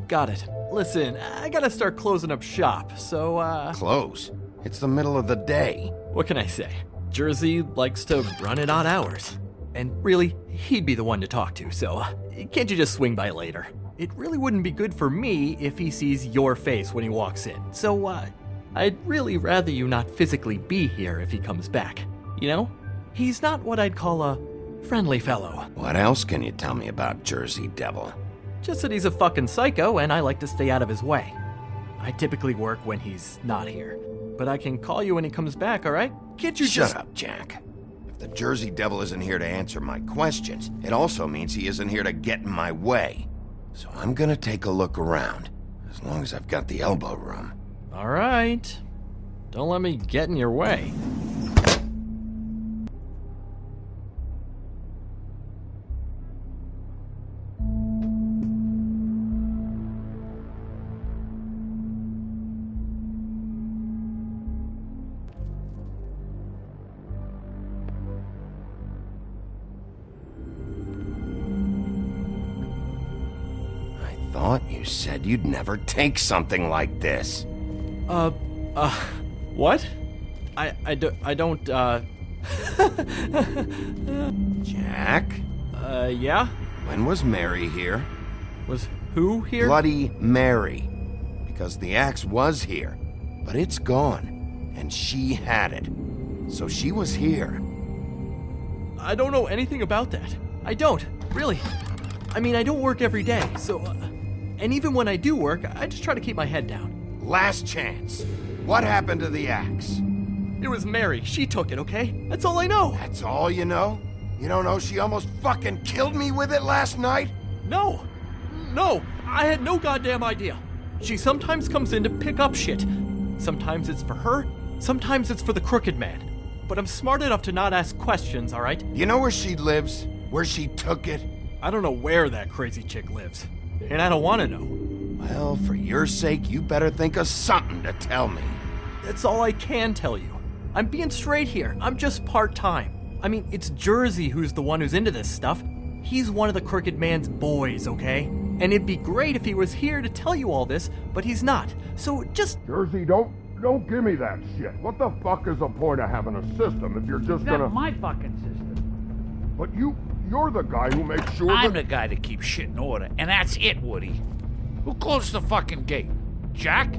Speaker 14: Got it. Listen, I gotta start closing up shop, so,
Speaker 1: Close? It's the middle of the day.
Speaker 14: What can I say? Jersey likes to run at odd hours. And really, he'd be the one to talk to, so can't you just swing by later? It really wouldn't be good for me if he sees your face when he walks in, so, I'd really rather you not physically be here if he comes back. He's not what I'd call a friendly fellow.
Speaker 1: What else can you tell me about Jersey Devil?
Speaker 14: Just that he's a fucking psycho and I like to stay out of his way. I typically work when he's not here, but I can call you when he comes back, alright? Can't you
Speaker 1: Shut up, Jack. If the Jersey Devil isn't here to answer my questions, it also means he isn't here to get in my way. So I'm gonna take a look around, as long as I've got the elbow room.
Speaker 14: Alright. Don't let me get in your way.
Speaker 1: Thought you said you'd never take something like this.
Speaker 14: What? I don't,
Speaker 1: Jack?
Speaker 14: Yeah?
Speaker 1: When was Mary here?
Speaker 14: Was who here?
Speaker 1: Bloody Mary. Because the axe was here, but it's gone, and she had it. So she was here.
Speaker 14: I don't know anything about that. I don't, really. I mean, I don't work every day, so... and even when I do work, I just try to keep my head down.
Speaker 1: Last chance. What happened to the axe?
Speaker 14: It was Mary. She took it, okay? That's all I know.
Speaker 1: That's all you know? You don't know she almost fucking killed me with it last night?
Speaker 14: No, I had no goddamn idea. She sometimes comes in to pick up shit. Sometimes it's for her, sometimes it's for the Crooked Man. But I'm smart enough to not ask questions, alright?
Speaker 1: You know where she lives? Where she took it?
Speaker 14: I don't know where that crazy chick lives. And I don't want to know.
Speaker 1: Well, for your sake, you better think of something to tell me.
Speaker 14: That's all I can tell you. I'm being straight here. I'm just part-time. I mean, it's Jersey who's the one who's into this stuff. He's one of the Crooked Man's boys, okay? And it'd be great if he was here to tell you all this, but he's not. So just...
Speaker 13: Jersey, don't give me that shit. What the fuck is the point of having a system if you're just gonna...
Speaker 15: That's my fucking system.
Speaker 13: But you're the guy who makes sure
Speaker 15: I'm the guy that keeps shit in order, and that's it, Woody. Who closed the fucking gate? Jack?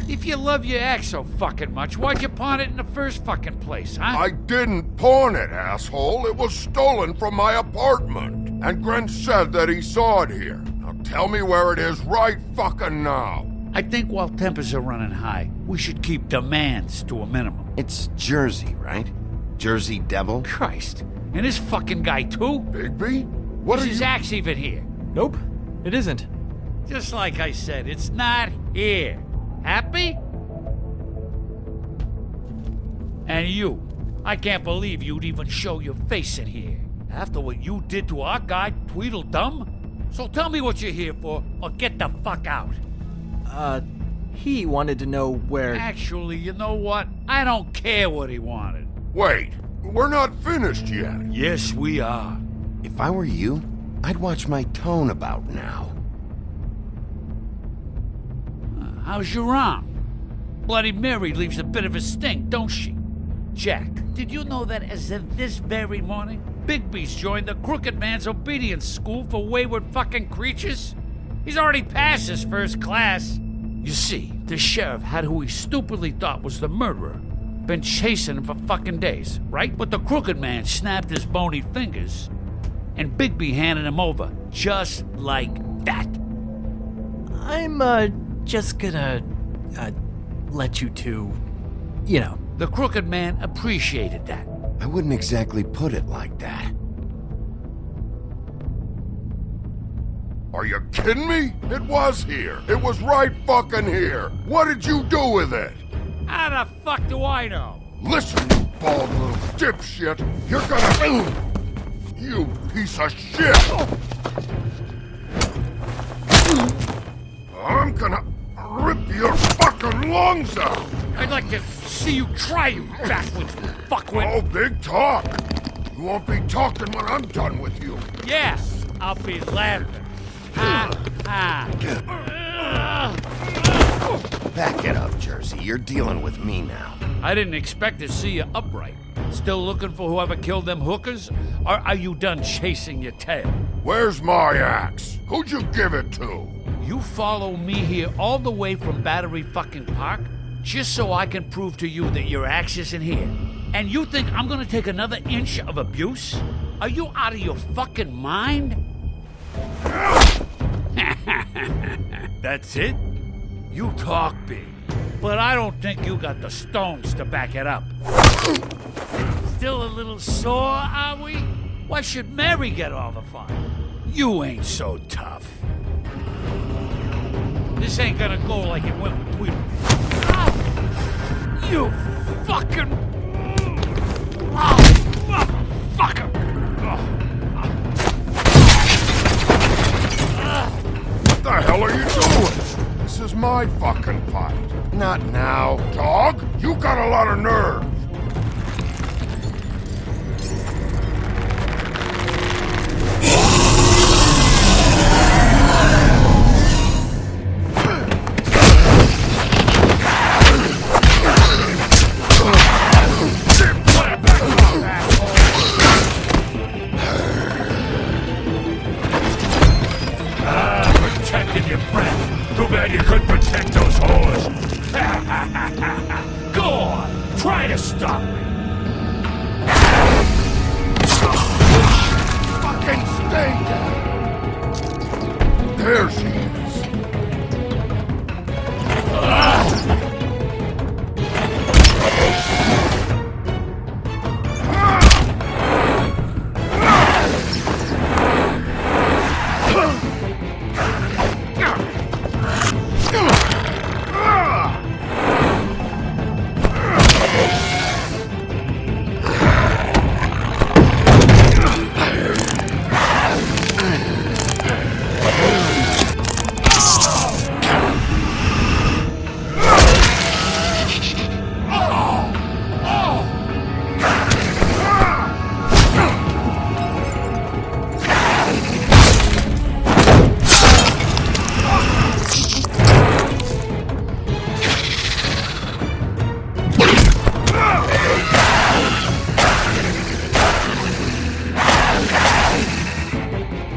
Speaker 15: If you love your ex so fucking much, why'd you pawn it in the first fucking place, huh?
Speaker 13: I didn't pawn it, asshole. It was stolen from my apartment. And Gren said that he saw it here. Now tell me where it is right fucking now.
Speaker 15: I think while tempers are running high, we should keep demands to a minimum.
Speaker 1: It's Jersey, right? Jersey Devil?
Speaker 15: Christ. And this fucking guy, too?
Speaker 13: Bigby? What
Speaker 15: is
Speaker 13: are
Speaker 15: his axe even here?
Speaker 14: Nope, it isn't.
Speaker 15: Just like I said, it's not here. Happy? And you. I can't believe you'd even show your face in here. After what you did to our guy, Tweedledum? So tell me what you're here for, or get the fuck out.
Speaker 14: He wanted to know where...
Speaker 15: Actually, you know what? I don't care what he wanted.
Speaker 13: Wait, we're not finished yet.
Speaker 15: Yes, we are.
Speaker 1: If I were you, I'd watch my tone about now.
Speaker 15: How's your arm? Bloody Mary leaves a bit of a stink, don't she? Jack, did you know that as of this very morning, Bigby's joined the Crooked Man's obedience school for wayward fucking creatures? He's already passed his first class. You see, the sheriff had who he stupidly thought was the murderer. Been chasing him for fucking days, right? But the Crooked Man snapped his bony fingers, and Bigby handed him over, just like that.
Speaker 14: I'm, just gonna, let you two, you know.
Speaker 15: The Crooked Man appreciated that.
Speaker 1: I wouldn't exactly put it like that.
Speaker 13: Are you kidding me? It was here. It was right fucking here. What did you do with it?
Speaker 15: How the fuck do I know?
Speaker 13: Listen, you bald little dipshit. You're gonna... You piece of shit! lungs out!
Speaker 15: I'd like to see you try, you backwards fuckwit!
Speaker 13: Oh, big talk! You won't be talking when I'm done with you.
Speaker 15: Yeah, I'll be laughing. Ha ha.
Speaker 1: Back it up, Jersey. You're dealing with me now.
Speaker 15: I didn't expect to see you upright. Still looking for whoever killed them hookers? Or are you done chasing your tail?
Speaker 13: Where's my axe? Who'd you give it to?
Speaker 15: You follow me here all the way from Battery fucking Park just so I can prove to you that your axe isn't here? And you think I'm gonna take another inch of abuse? Are you out of your fucking mind? That's it? You talk big, but I don't think you got the stones to back it up. Still a little sore, are we? Why should Mary get all the fun? You ain't so tough. This ain't gonna go like it went with Tweedle. Oh, you fucking... Oh, motherfucker!
Speaker 13: What the hell are you doing? This is my fucking fight.
Speaker 1: Not now.
Speaker 13: Dog, you got a lot of nerve.
Speaker 15: Protecting your friend. Too bad you couldn't protect those whores. Go on, try to stop me.
Speaker 13: Fucking stay down. There she is.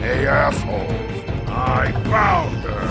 Speaker 13: Hey, assholes. I found her.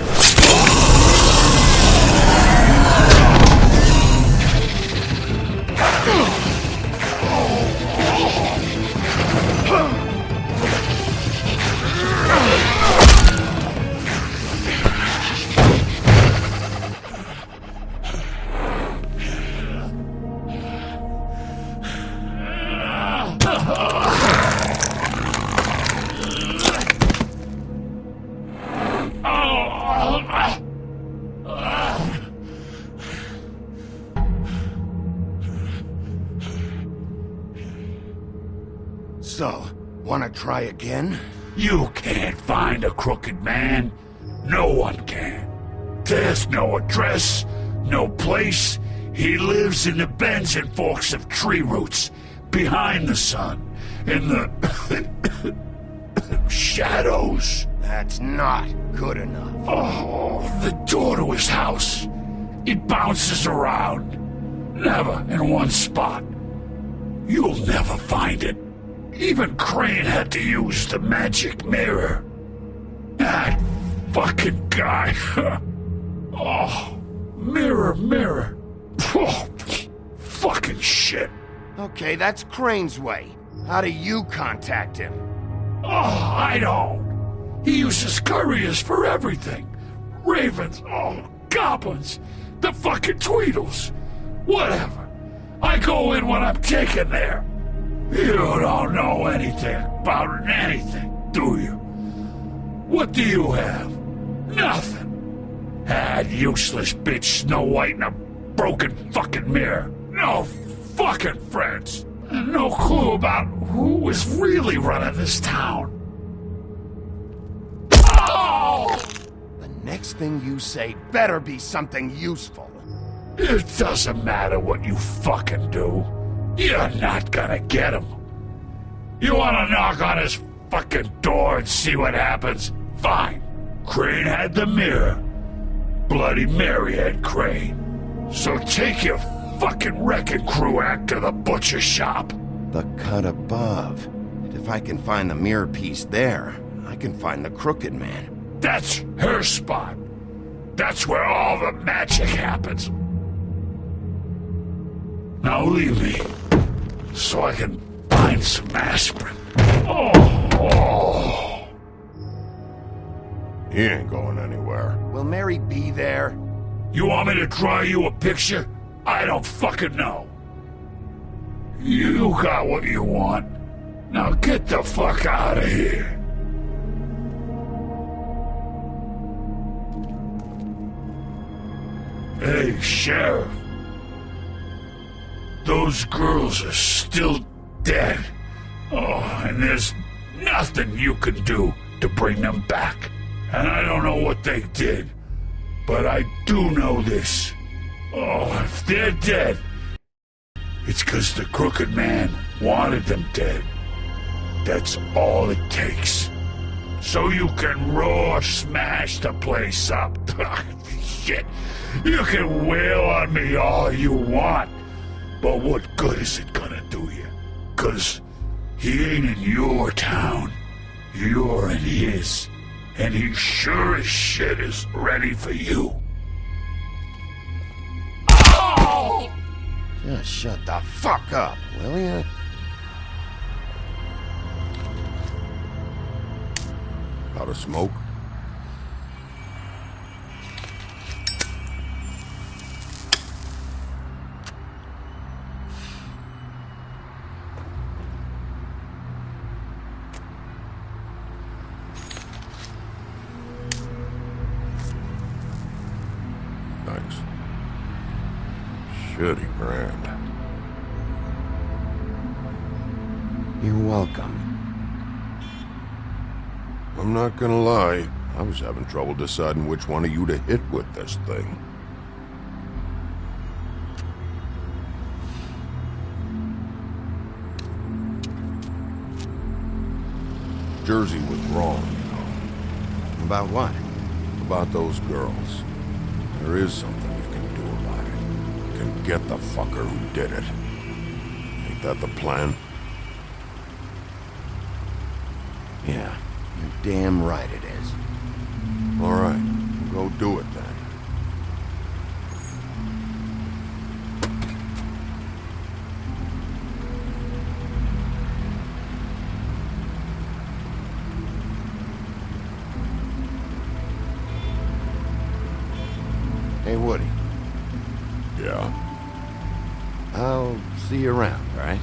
Speaker 13: So, wanna try again?
Speaker 16: You can't find a crooked man. No one can. There's no address, no place. He lives in the bends and forks of tree roots, behind the sun, in the shadows.
Speaker 1: That's not good enough.
Speaker 16: Oh, the door to his house. It bounces around. Never in one spot. You'll never find it. Even Crane had to use the magic mirror. That fucking guy. Oh, mirror, mirror. Oh, fucking shit.
Speaker 1: Okay, that's Crane's way. How do you contact him?
Speaker 16: Oh, I don't. He uses couriers for everything. Ravens, goblins, the fucking Tweedles. Whatever. I go in when I'm taken there. You don't know anything about anything, do you? What do you have? Nothing. That useless bitch Snow White and a broken fucking mirror. No fucking friends. And no clue about who was really running this town. Oh!
Speaker 1: The next thing you say better be something useful.
Speaker 16: It doesn't matter what you fucking do. You're not gonna get him. You wanna knock on his fucking door and see what happens? Fine. Crane had the mirror. Bloody Mary had Crane. So take your fucking wrecking crew act to the butcher shop.
Speaker 1: The cut above. If I can find the mirror piece there, I can find the Crooked Man.
Speaker 16: That's her spot. That's where all the magic happens. Now leave me, so I can find some aspirin. Oh.
Speaker 2: He ain't going anywhere.
Speaker 1: Will Mary be there?
Speaker 16: You want me to draw you a picture? I don't fucking know. You got what you want. Now get the fuck out of here. Hey, Sheriff. Those girls are still dead. Oh, and there's nothing you can do to bring them back. And I don't know what they did, but I do know this. Oh, if they're dead, it's because the Crooked Man wanted them dead. That's all it takes. So you can roar smash the place up. Shit, you can wail on me all you want, but what good is it gonna do you? 'Cause he ain't in your town. You're in his. And he sure as shit is ready for you. Oh!
Speaker 1: Just shut the fuck up, will ya?
Speaker 2: Got a smoke? Thanks. Shitty brand.
Speaker 1: You're welcome.
Speaker 2: I'm not gonna lie, I was having trouble deciding which one of you to hit with this thing. Jersey was wrong, you know.
Speaker 1: About what?
Speaker 2: About those girls. There is something you can do about it. You can get the fucker who did it. Ain't that the plan?
Speaker 1: Yeah, you're damn right it is.
Speaker 2: All right, go do it then.
Speaker 1: Hey, Woody.
Speaker 2: Yeah?
Speaker 1: I'll see you around, all right?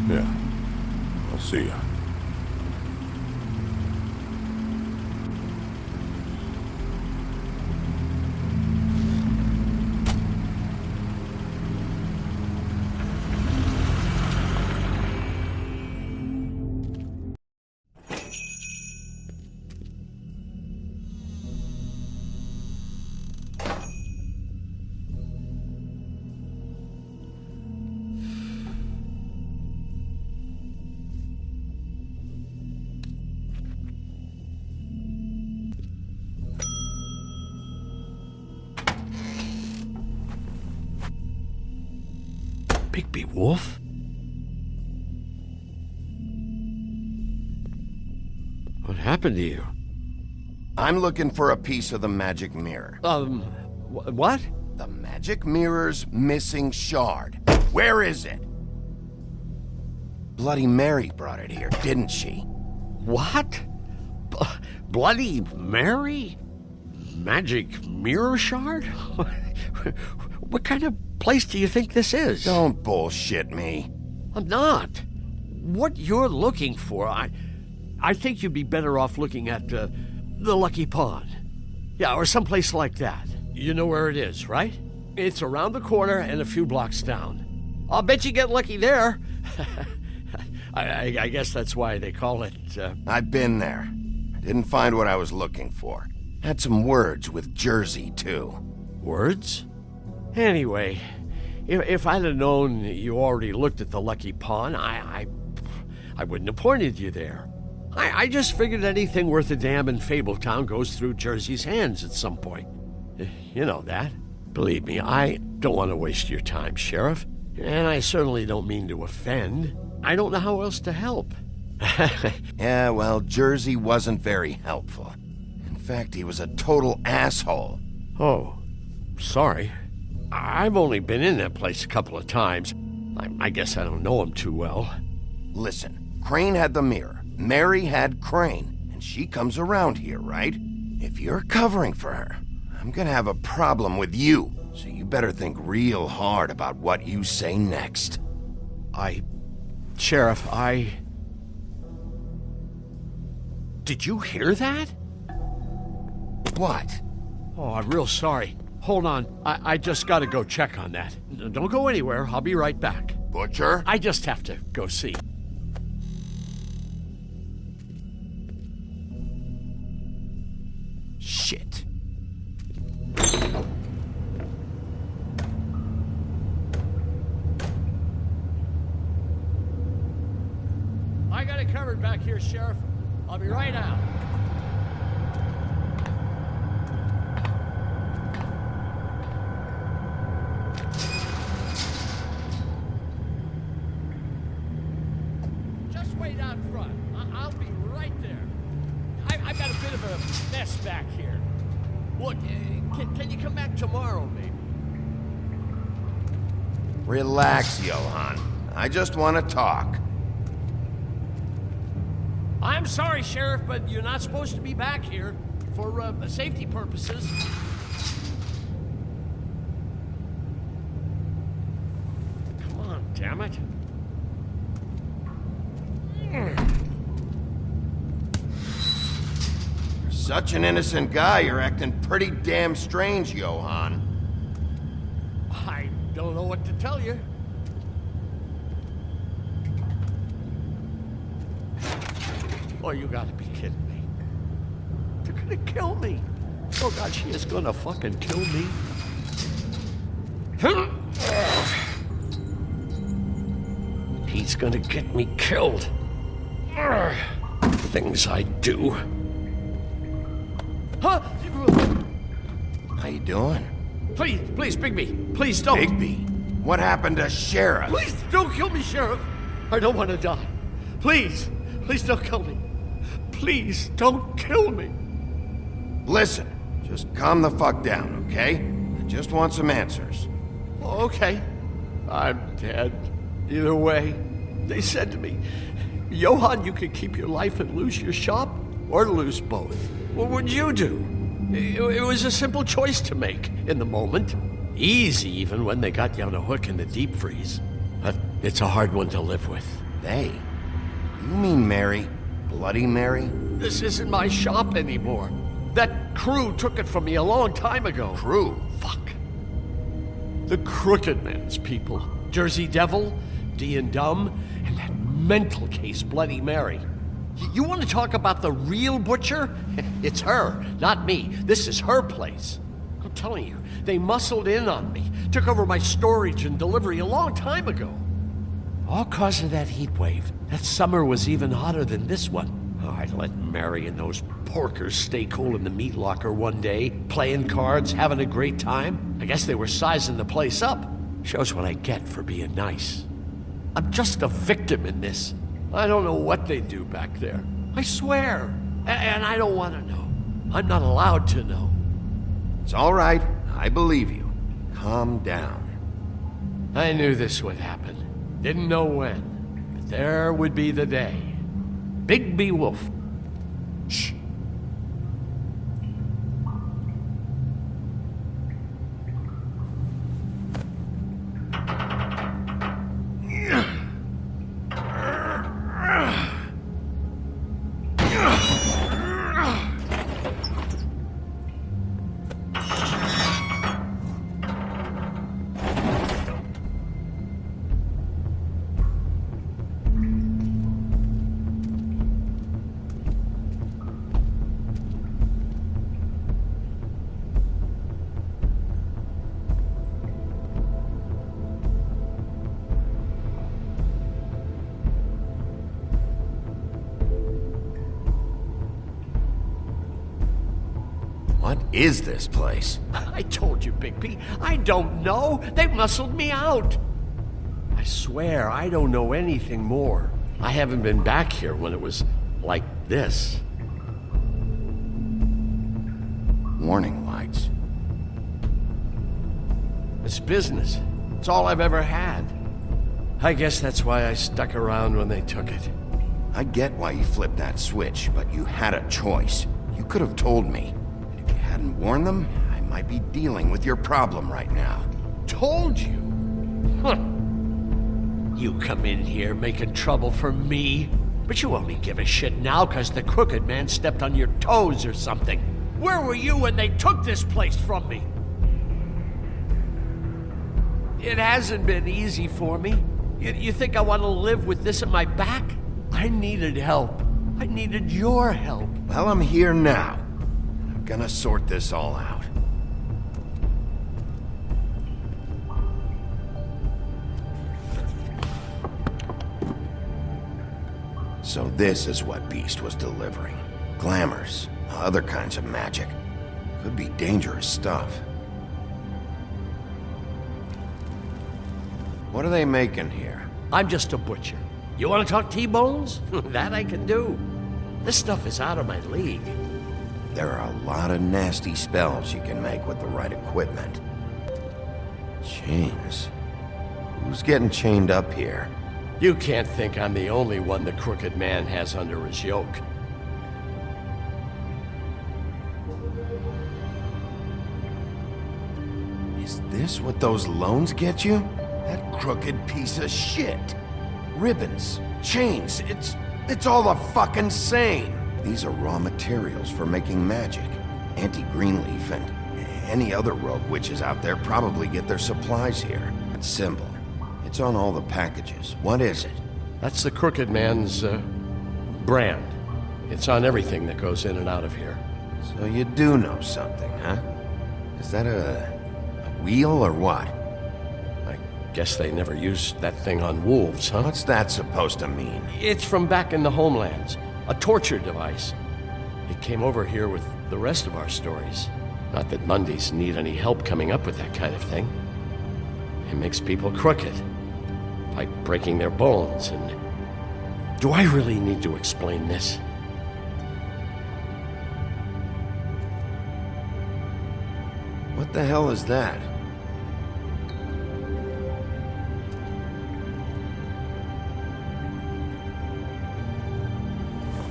Speaker 2: Yeah. I'll see ya.
Speaker 14: Bigby Wolf? What happened to you?
Speaker 1: I'm looking for a piece of the magic mirror.
Speaker 14: What?
Speaker 1: The magic mirror's missing shard. Where is it? Bloody Mary brought it here, didn't she?
Speaker 14: What? Bloody Mary? Magic mirror shard? What kind of place do you think this is?
Speaker 1: Don't bullshit me.
Speaker 14: I'm not. What you're looking for, I think you'd be better off looking at the Lucky Pond. Yeah, or someplace like that. You know where it is, right? It's around the corner and a few blocks down. I'll bet you get lucky there. I guess that's why they call it,
Speaker 1: I've been there. I didn't find what I was looking for. Had some words with Jersey, too.
Speaker 17: Words? Anyway, if I'd have known you already looked at the Lucky Pawn, I wouldn't have pointed you there. I just figured anything worth a damn in Fabletown goes through Jersey's hands at some point. You know that. Believe me, I don't want to waste your time, Sheriff. And I certainly don't mean to offend. I don't know how else to help.
Speaker 1: Yeah, well, Jersey wasn't very helpful. In fact, he was a total asshole.
Speaker 17: Oh, sorry. I've only been in that place a couple of times. I guess I don't know him too well.
Speaker 1: Listen, Crane had the mirror. Mary had Crane. And she comes around here, right? If you're covering for her, I'm gonna have a problem with you. So you better think real hard about what you say next.
Speaker 17: Sheriff, Did you hear that?
Speaker 1: What?
Speaker 17: Oh, I'm real sorry. Hold on. I just gotta go check on that. Don't go anywhere. I'll be right back.
Speaker 1: Butcher?
Speaker 17: I just have to go see.
Speaker 1: Shit.
Speaker 17: I got it covered back here, Sheriff. I'll be right out. Just wait out front. I'll be right there. I've got a bit of a mess back here. Look, can you come back tomorrow, maybe?
Speaker 1: Relax, Johan. I just want to talk.
Speaker 17: I'm sorry, Sheriff, but you're not supposed to be back here for safety purposes. Come on, damn it.
Speaker 1: You're such an innocent guy, you're acting pretty damn strange, Johan.
Speaker 17: I don't know what to tell you. Oh, you gotta be kidding me. They're gonna kill me. Oh, God, she is gonna fucking kill me. He's gonna get me killed. Things I do. Huh?
Speaker 1: How you doing?
Speaker 17: Please, Bigby, please don't.
Speaker 1: Bigby? What happened to Sheriff?
Speaker 17: Please don't kill me, Sheriff. I don't want to die. Please don't kill me. Please don't kill me.
Speaker 1: Listen, just calm the fuck down, okay? I just want some answers.
Speaker 17: Okay. I'm dead. Either way. They said to me, Johan, you could keep your life and lose your shop, or lose both. What would you do? It was a simple choice to make in the moment. Easy, even when they got you on a hook in the deep freeze. But it's a hard one to live with.
Speaker 1: They? You mean Mary? Bloody Mary?
Speaker 17: This isn't my shop anymore. That crew took it from me a long time ago.
Speaker 1: Crew?
Speaker 17: Fuck. The Crooked Man's people. Jersey Devil, D and Dumb, and that mental case, Bloody Mary. You want to talk about the real butcher? It's her, not me. This is her place. I'm telling you, they muscled in on me, took over my storage and delivery a long time ago. All cause of that heat wave. That summer was even hotter than this one. Oh, I let Mary and those porkers stay cool in the meat locker one day, playing cards, having a great time. I guess they were sizing the place up. Shows what I get for being nice. I'm just a victim in this. I don't know what they do back there. I swear. And I don't want to know. I'm not allowed to know.
Speaker 1: It's all right. I believe you. Calm down.
Speaker 17: I knew this would happen. Didn't know when. But there would be the day. Bigby Wolf. Shh.
Speaker 1: What is this place?
Speaker 17: I told you, Bigby. I don't know. They muscled me out. I swear, I don't know anything more. I haven't been back here when it was like this.
Speaker 1: Warning lights.
Speaker 17: It's business. It's all I've ever had. I guess that's why I stuck around when they took it.
Speaker 1: I get why you flipped that switch, but you had a choice. You could have told me. And if you hadn't warned them, I might be dealing with your problem right now.
Speaker 17: Told you? Huh. You come in here making trouble for me, but you only give a shit now because the Crooked Man stepped on your toes or something. Where were you when they took this place from me? It hasn't been easy for me. You think I want to live with this at my back? I needed help. I needed your help.
Speaker 1: Well, I'm here now. I'm gonna sort this all out. So this is what Beast was delivering. Glamours, other kinds of magic. Could be dangerous stuff. What are they making here?
Speaker 17: I'm just a butcher. You want to talk T-bones? That I can do. This stuff is out of my league.
Speaker 1: There are a lot of nasty spells you can make with the right equipment. Chains. Who's getting chained up here?
Speaker 17: You can't think I'm the only one the Crooked Man has under his yoke.
Speaker 1: Is this what those loans get you? That crooked piece of shit. Ribbons, chains, it's all the fucking same. These are raw materials for making magic. Auntie Greenleaf and any other rogue witches out there probably get their supplies here. That symbol, it's on all the packages. What is it?
Speaker 17: That's the Crooked Man's, brand. It's on everything that goes in and out of here.
Speaker 1: So you do know something, huh? Is that a wheel or what?
Speaker 17: Guess they never used that thing on wolves, huh?
Speaker 1: What's that supposed to mean?
Speaker 17: It's from back in the homelands. A torture device. It came over here with the rest of our stories. Not that Mundies need any help coming up with that kind of thing. It makes people crooked. By breaking their bones and... Do I really need to explain this?
Speaker 1: What the hell is that?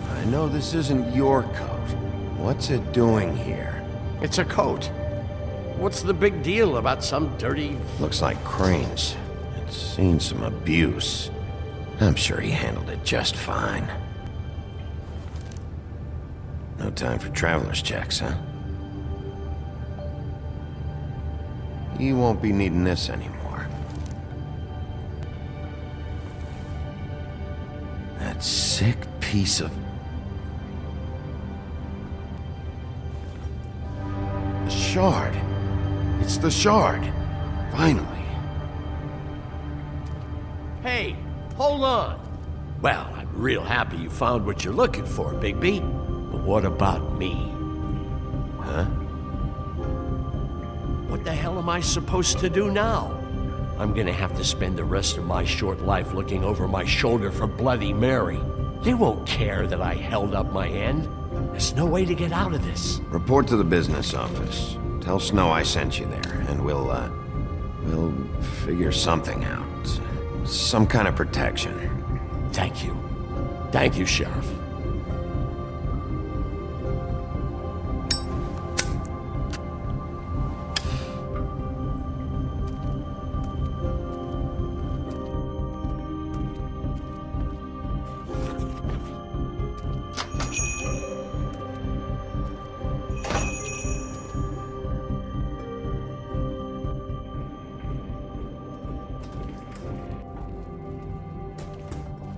Speaker 1: I know this isn't your coat. What's it doing here?
Speaker 17: It's a coat. What's the big deal about some dirty...
Speaker 1: Looks like Crane's. It's seen some abuse. I'm sure he handled it just fine. No time for traveler's checks, huh? You won't be needing this anymore. That sick piece of... The shard. It's the shard. Finally.
Speaker 17: Hey, hold on. Well, I'm real happy you found what you're looking for, Bigby. But what about me?
Speaker 1: Huh?
Speaker 17: What the hell am I supposed to do now? I'm gonna have to spend the rest of my short life looking over my shoulder for Bloody Mary. They won't care that I held up my end. There's no way to get out of this.
Speaker 1: Report to the business office. Tell Snow I sent you there, and we'll figure something out. Some kind of protection.
Speaker 17: Thank you. Thank you, Sheriff.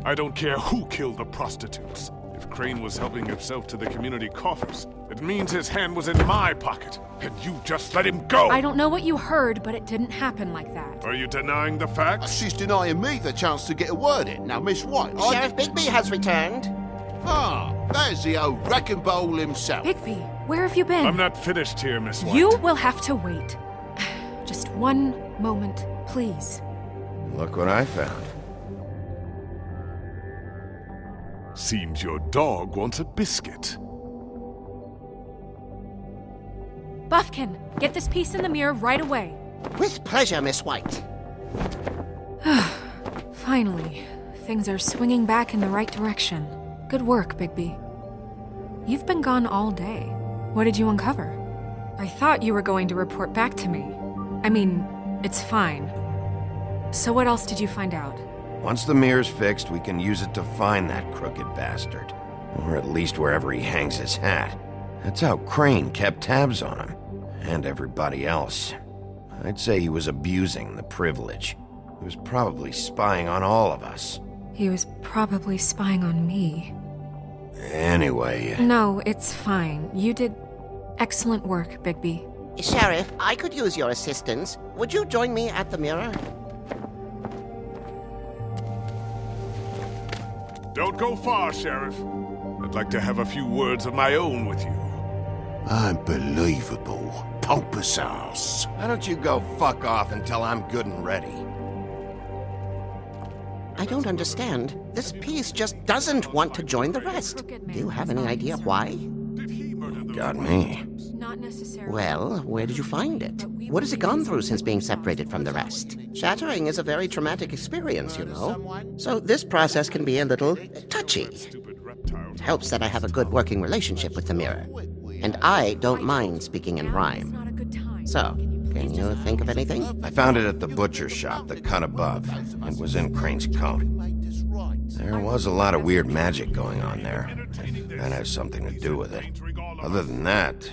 Speaker 13: I don't care who killed the prostitutes. If Crane was helping himself to the community coffers, it means his hand was in my pocket, and you just let him go!
Speaker 7: I don't know what you heard, but it didn't happen like that.
Speaker 13: Are you denying the facts?
Speaker 2: She's denying me the chance to get a word in. Now, Miss White...
Speaker 18: Sheriff Bigby has returned.
Speaker 2: Ah, there's the old wrecking bowl himself.
Speaker 7: Bigby, Where have you been?
Speaker 13: I'm not finished here, Miss White.
Speaker 7: You will have to wait. Just one moment, please.
Speaker 1: Look what I found.
Speaker 13: Seems your dog wants a biscuit.
Speaker 7: Buffkin, get this piece in the mirror right away.
Speaker 18: With pleasure, Miss White.
Speaker 7: Finally, things are swinging back in the right direction. Good work, Bigby. You've been gone all day. What did you uncover? I thought you were going to report back to me. I mean, it's fine. So what else did you find out?
Speaker 1: Once the mirror's fixed, we can use it to find that crooked bastard. Or at least wherever he hangs his hat. That's how Crane kept tabs on him. And everybody else. I'd say he was abusing the privilege. He was probably spying on all of us.
Speaker 7: He was probably spying on me.
Speaker 1: Anyway...
Speaker 7: No, it's fine. You did excellent work, Bigby.
Speaker 18: Sheriff, I could use your assistance. Would you join me at the mirror?
Speaker 13: Don't go far, Sheriff. I'd like to have a few words of my own with you.
Speaker 2: Unbelievable. Pompous ass.
Speaker 1: Why don't you go fuck off until I'm good and ready?
Speaker 18: I don't understand. This piece just doesn't want to join the rest. Do you have any idea why?
Speaker 1: Got me.
Speaker 7: Not necessarily.
Speaker 18: Well, where did you find it? What has it gone through since being separated from the rest? Shattering is a very traumatic experience, you know. So this process can be a little touchy. It helps that I have a good working relationship with the mirror. And I don't mind speaking in rhyme. So, can you think of anything?
Speaker 1: I found it at the butcher shop, the cut above. It was in Crane's coat. There was a lot of weird magic going on there. If that has something to do with it. Other than that,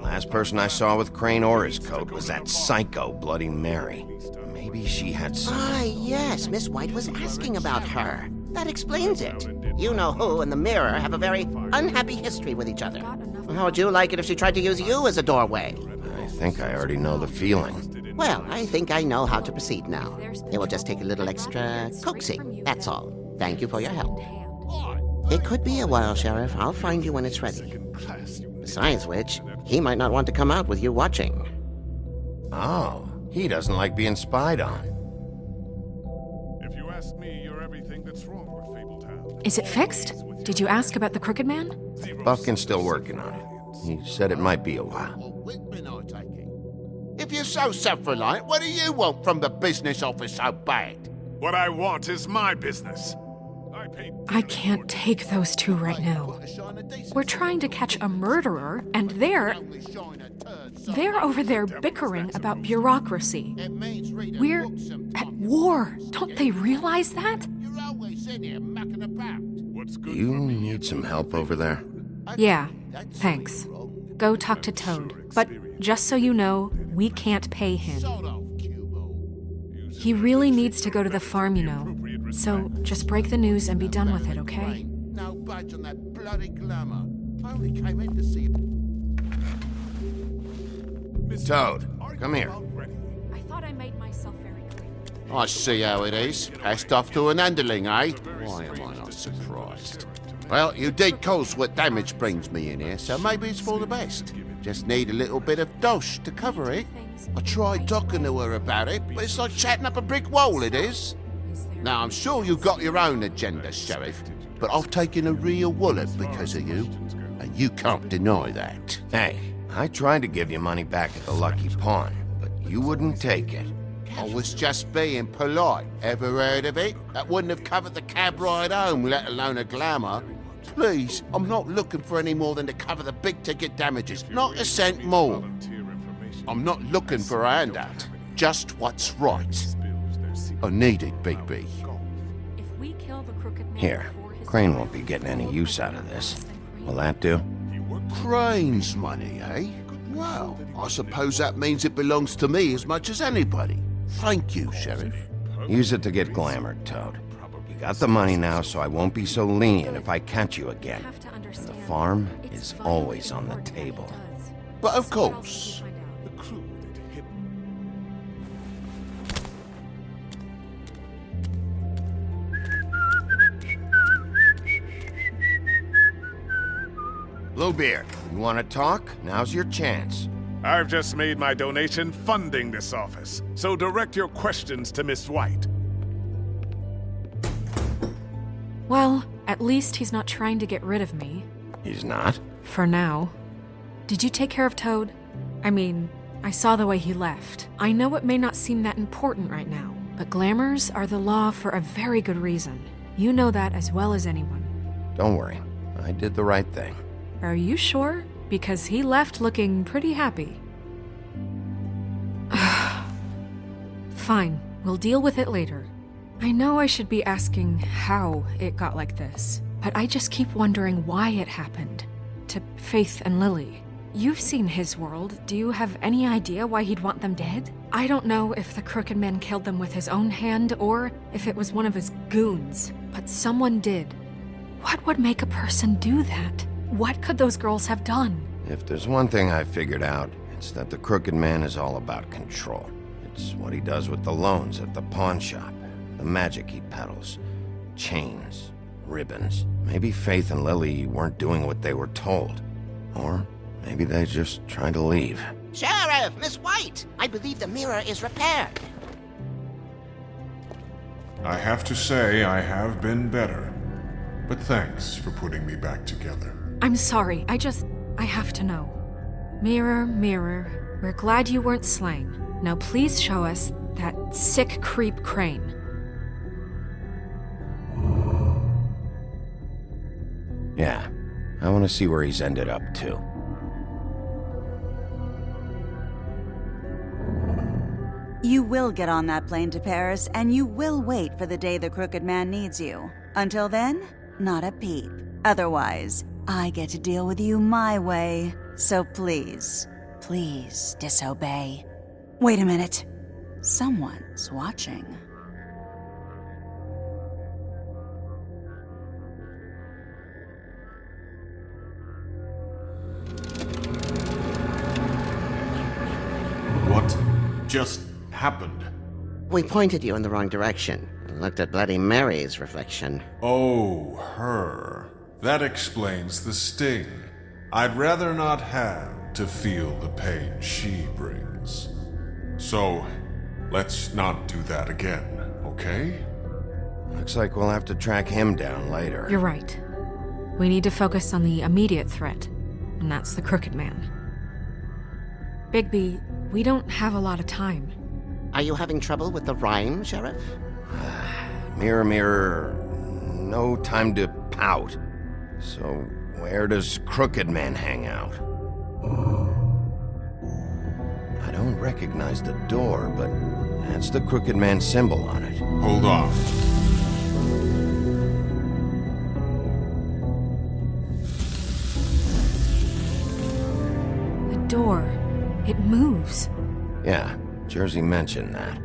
Speaker 1: last person I saw with Crane or his coat was that psycho Bloody Mary. Maybe she had some...
Speaker 18: Ah, yes, Miss White was asking about her. That explains it. You know who and the mirror have a very unhappy history with each other. How would you like it if she tried to use you as a doorway?
Speaker 1: I think I already know the feeling.
Speaker 18: Well, I think I know how to proceed now. It will just take a little extra coaxing, that's all. Thank you for your help. It could be a while, Sheriff. I'll find you when it's ready. Besides which, he might not want to come out with you watching.
Speaker 1: Oh, he doesn't like being spied on.
Speaker 13: If you ask me, you're everything that's wrong with Fabletown.
Speaker 7: Is it fixed? Did you ask about the Crooked Man?
Speaker 1: Buffkin's still working on it. He said it might be a while.
Speaker 2: If you're so self-reliant, what do you want from the business office so bad?
Speaker 13: What I want is my business.
Speaker 7: I can't take those two right now. We're trying to catch a murderer, and they're over there bickering about bureaucracy. We're at war. Don't they realize that?
Speaker 1: Do you need some help over there?
Speaker 7: Yeah, thanks. Go talk to Toad. But just so you know, we can't pay him. He really needs to go to the farm, you know. So just break the news and be done with it, okay?
Speaker 2: No budge on that bloody glamour. I only came in to see...
Speaker 1: Toad, come here.
Speaker 7: I thought I made myself very clear.
Speaker 2: I see how it is. Passed off to an underling, eh? Why am I not surprised? Well, you did cause what damage brings me in here, so maybe it's for the best. Just need a little bit of dosh to cover it. I tried talking to her about it, but it's like chatting up a brick wall, it is. Now, I'm sure you've got your own agenda, Sheriff, but I've taken a real wallet because of you, and you can't deny that.
Speaker 1: Hey, I tried to give you money back at the Lucky Pawn, but you wouldn't take it.
Speaker 2: I was just being polite. Ever heard of it? That wouldn't have covered the cab ride home, let alone a glamour. Please, I'm not looking for any more than to cover the big-ticket damages, not a cent more. I'm not looking for a handout, just what's right. I need it, Bigby.
Speaker 1: Here, Crane won't be getting any use out of this. Will that do?
Speaker 2: Crane's money, eh? Well, I suppose that means it belongs to me as much as anybody. Thank you, Sheriff.
Speaker 1: Use it to get glamored, Toad. You got the money now, so I won't be so lenient if I catch you again. And the farm is always on the table.
Speaker 2: But of course.
Speaker 1: Bluebeard, you want to talk? Now's your chance.
Speaker 19: I've just made my donation funding this office, so direct your questions to Miss White.
Speaker 7: Well, at least he's not trying to get rid of me.
Speaker 1: He's not?
Speaker 7: For now. Did you take care of Toad? I mean, I saw the way he left. I know it may not seem that important right now, but glamours are the law for a very good reason. You know that as well as anyone.
Speaker 1: Don't worry. I did the right thing.
Speaker 7: Are you sure? Because he left looking pretty happy. Fine, we'll deal with it later. I know I should be asking how it got like this, but I just keep wondering why it happened. To Faith and Lily. You've seen his world. Do you have any idea why he'd want them dead? I don't know if the Crooked Man killed them with his own hand or if it was one of his goons, but someone did. What would make a person do that? What could those girls have done?
Speaker 1: If there's one thing I figured out, it's that the Crooked Man is all about control. It's what he does with the loans at the pawn shop, the magic he peddles, chains, ribbons. Maybe Faith and Lily weren't doing what they were told. Or maybe they just tried to leave.
Speaker 18: Sheriff, Miss White! I believe the mirror is repaired.
Speaker 13: I have to say I have been better. But thanks for putting me back together.
Speaker 7: I'm sorry, I have to know. Mirror, mirror, we're glad you weren't slain. Now please show us that sick creep Crane.
Speaker 1: Yeah, I want to see where he's ended up, too.
Speaker 20: You will get on that plane to Paris, and you will wait for the day the Crooked Man needs you. Until then, not a peep. Otherwise, I get to deal with you my way. So please, please disobey. Wait a minute. Someone's watching.
Speaker 19: What just happened?
Speaker 18: We pointed you in the wrong direction and looked at Bloody Mary's reflection.
Speaker 13: Oh, her. That explains the sting. I'd rather not have to feel the pain she brings. So, let's not do that again, okay?
Speaker 1: Looks like we'll have to track him down later.
Speaker 7: You're right. We need to focus on the immediate threat, and that's the Crooked Man. Bigby, we don't have a lot of time.
Speaker 18: Are you having trouble with the rhyme, Sheriff?
Speaker 1: Mirror, mirror, no time to pout. So, where does Crooked Man hang out? I don't recognize the door, but that's the Crooked Man symbol on it.
Speaker 13: Hold on.
Speaker 7: The door. It moves.
Speaker 1: Yeah, Jersey mentioned that.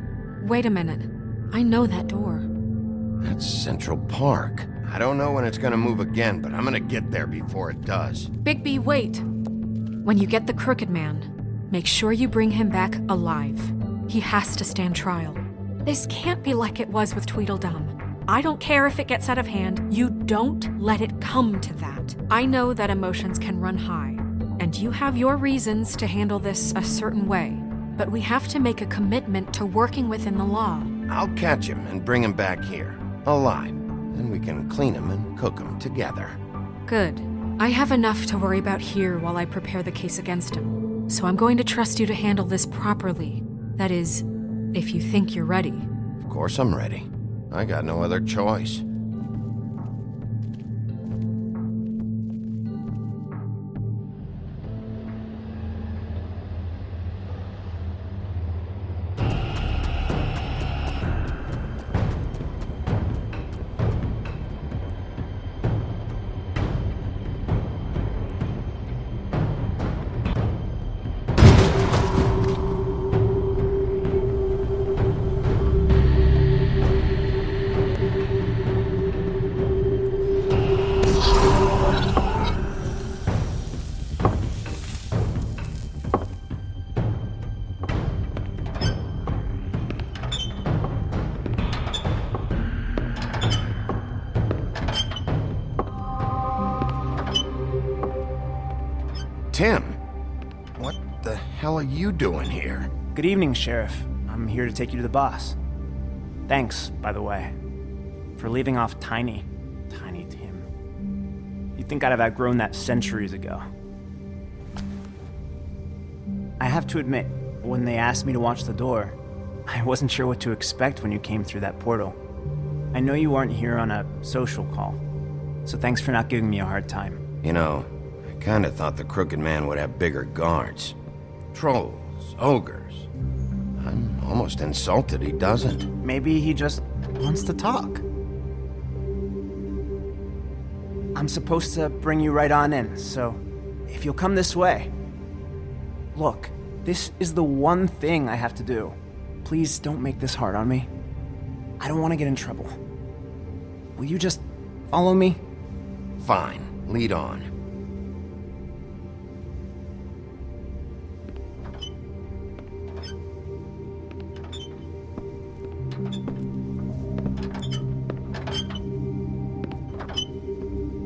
Speaker 7: Wait a minute. I know that door.
Speaker 1: That's Central Park. I don't know when it's gonna move again, but I'm gonna get there before it does.
Speaker 7: Bigby, wait. When you get the Crooked Man, make sure you bring him back alive. He has to stand trial. This can't be like it was with Tweedledum. I don't care if it gets out of hand. You don't let it come to that. I know that emotions can run high, and you have your reasons to handle this a certain way. But we have to make a commitment to working within the law.
Speaker 1: I'll catch him and bring him back here, alive. Then we can clean him and cook him together.
Speaker 7: Good. I have enough to worry about here while I prepare the case against him. So I'm going to trust you to handle this properly. That is, if you think you're ready.
Speaker 1: Of course I'm ready. I got no other choice. Tim, what the hell are you doing here?
Speaker 21: Good evening, Sheriff. I'm here to take you to the boss. Thanks, by the way, for leaving off Tiny Tim. You'd think I'd have outgrown that centuries ago. I have to admit, when they asked me to watch the door, I wasn't sure what to expect when you came through that portal. I know you aren't here on a social call, so thanks for not giving me a hard time.
Speaker 1: You know, I kinda thought the Crooked Man would have bigger guards. Trolls, ogres. I'm almost insulted he doesn't.
Speaker 21: Maybe he just wants to talk. I'm supposed to bring you right on in, so if you'll come this way. Look, this is the one thing I have to do. Please don't make this hard on me. I don't want to get in trouble. Will you just follow me?
Speaker 1: Fine, lead on.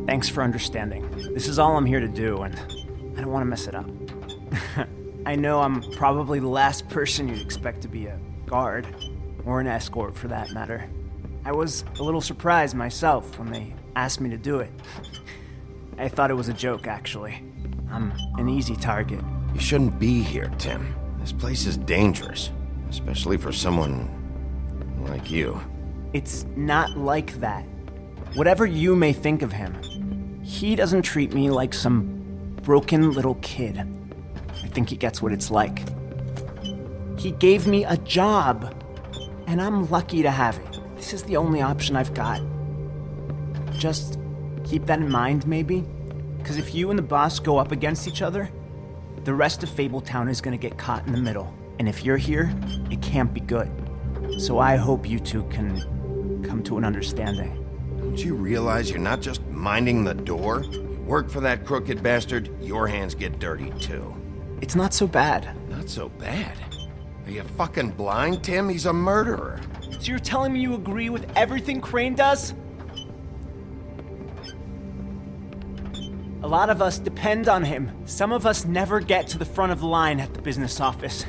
Speaker 21: Thanks for understanding. This is all I'm here to do, and I don't want to mess it up. I know I'm probably the last person you'd expect to be a guard, or an escort for that matter. I was a little surprised myself when they asked me to do it. I thought it was a joke, actually. I'm an easy target.
Speaker 1: You shouldn't be here, Tim. This place is dangerous, especially for someone like you.
Speaker 21: It's not like that. Whatever you may think of him, he doesn't treat me like some broken little kid. I think he gets what it's like. He gave me a job, and I'm lucky to have it. This is the only option I've got. Just keep that in mind, maybe? Because if you and the boss go up against each other, the rest of Fabletown is gonna get caught in the middle. And if you're here, it can't be good. So I hope you two can come to an understanding.
Speaker 1: Don't you realize you're not just minding the door? You work for that crooked bastard, your hands get dirty too.
Speaker 21: It's not so bad.
Speaker 1: Not so bad? Are you fucking blind, Tim? He's a murderer.
Speaker 21: So you're telling me you agree with everything Crane does? A lot of us depend on him. Some of us never get to the front of the line at the business office.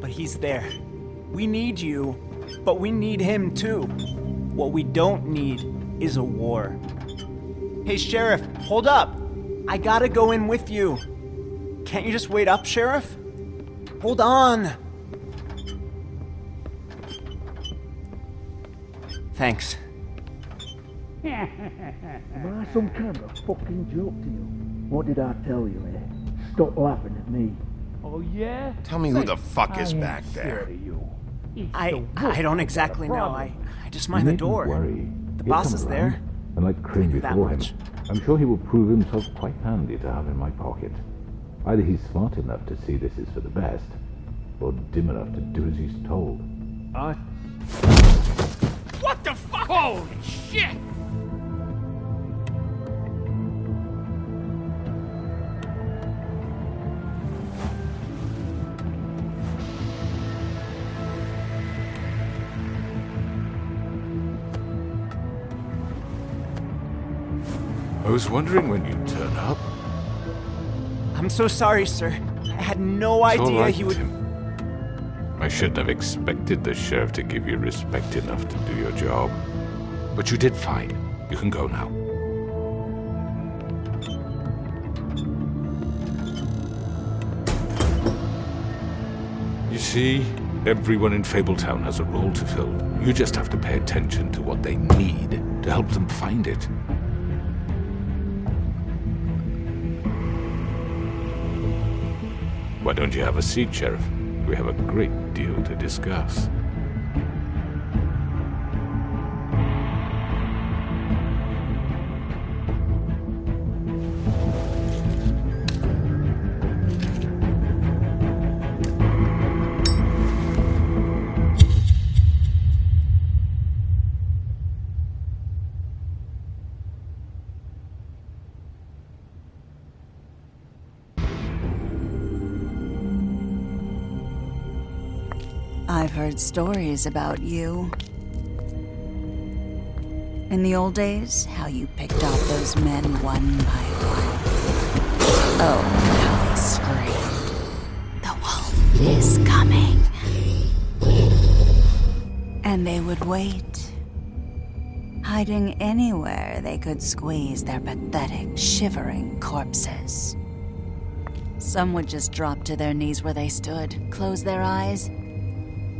Speaker 21: But he's there. We need you, but we need him too. What we don't need is a war. Hey, Sheriff, hold up. I gotta go in with you. Can't you just wait up, Sheriff? Hold on. Thanks.
Speaker 22: Am I some kind of fucking joke to you? What did I tell you, eh? Stop laughing at me. Oh, yeah?
Speaker 1: Tell me who the fuck is back there.
Speaker 21: I don't exactly know. I just mind the door.
Speaker 23: Worry.
Speaker 21: The
Speaker 23: He'll
Speaker 21: boss
Speaker 23: come
Speaker 21: is
Speaker 23: around,
Speaker 21: there.
Speaker 23: And like Crane
Speaker 21: I knew that
Speaker 23: before him,
Speaker 21: much.
Speaker 23: I'm sure he will prove himself quite handy to have in my pocket. Either he's smart enough to see this is for the best, or dim enough to do as he's told.
Speaker 15: What the fuck? Holy shit!
Speaker 19: I was wondering when you'd turn up.
Speaker 21: I'm so sorry, sir. I had no
Speaker 19: It's all
Speaker 21: idea
Speaker 19: right,
Speaker 21: he would...
Speaker 19: Tim. I shouldn't have expected the sheriff to give you respect enough to do your job. But you did fine. You can go now. You see, everyone in Fabletown has a role to fill. You just have to pay attention to what they need to help them find it. Why don't you have a seat, Sheriff? We have a great deal to discuss.
Speaker 20: I've heard stories about you. In the old days, how you picked off those men one by one. Oh, how they is coming. And they would wait, hiding anywhere they could squeeze their pathetic, shivering corpses. Some would just drop to their knees where they stood, close their eyes,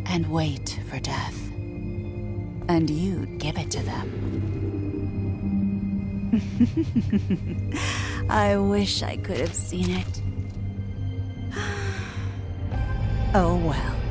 Speaker 20: and wait for death. And you'd give it to them. I wish I could have seen it. Oh well.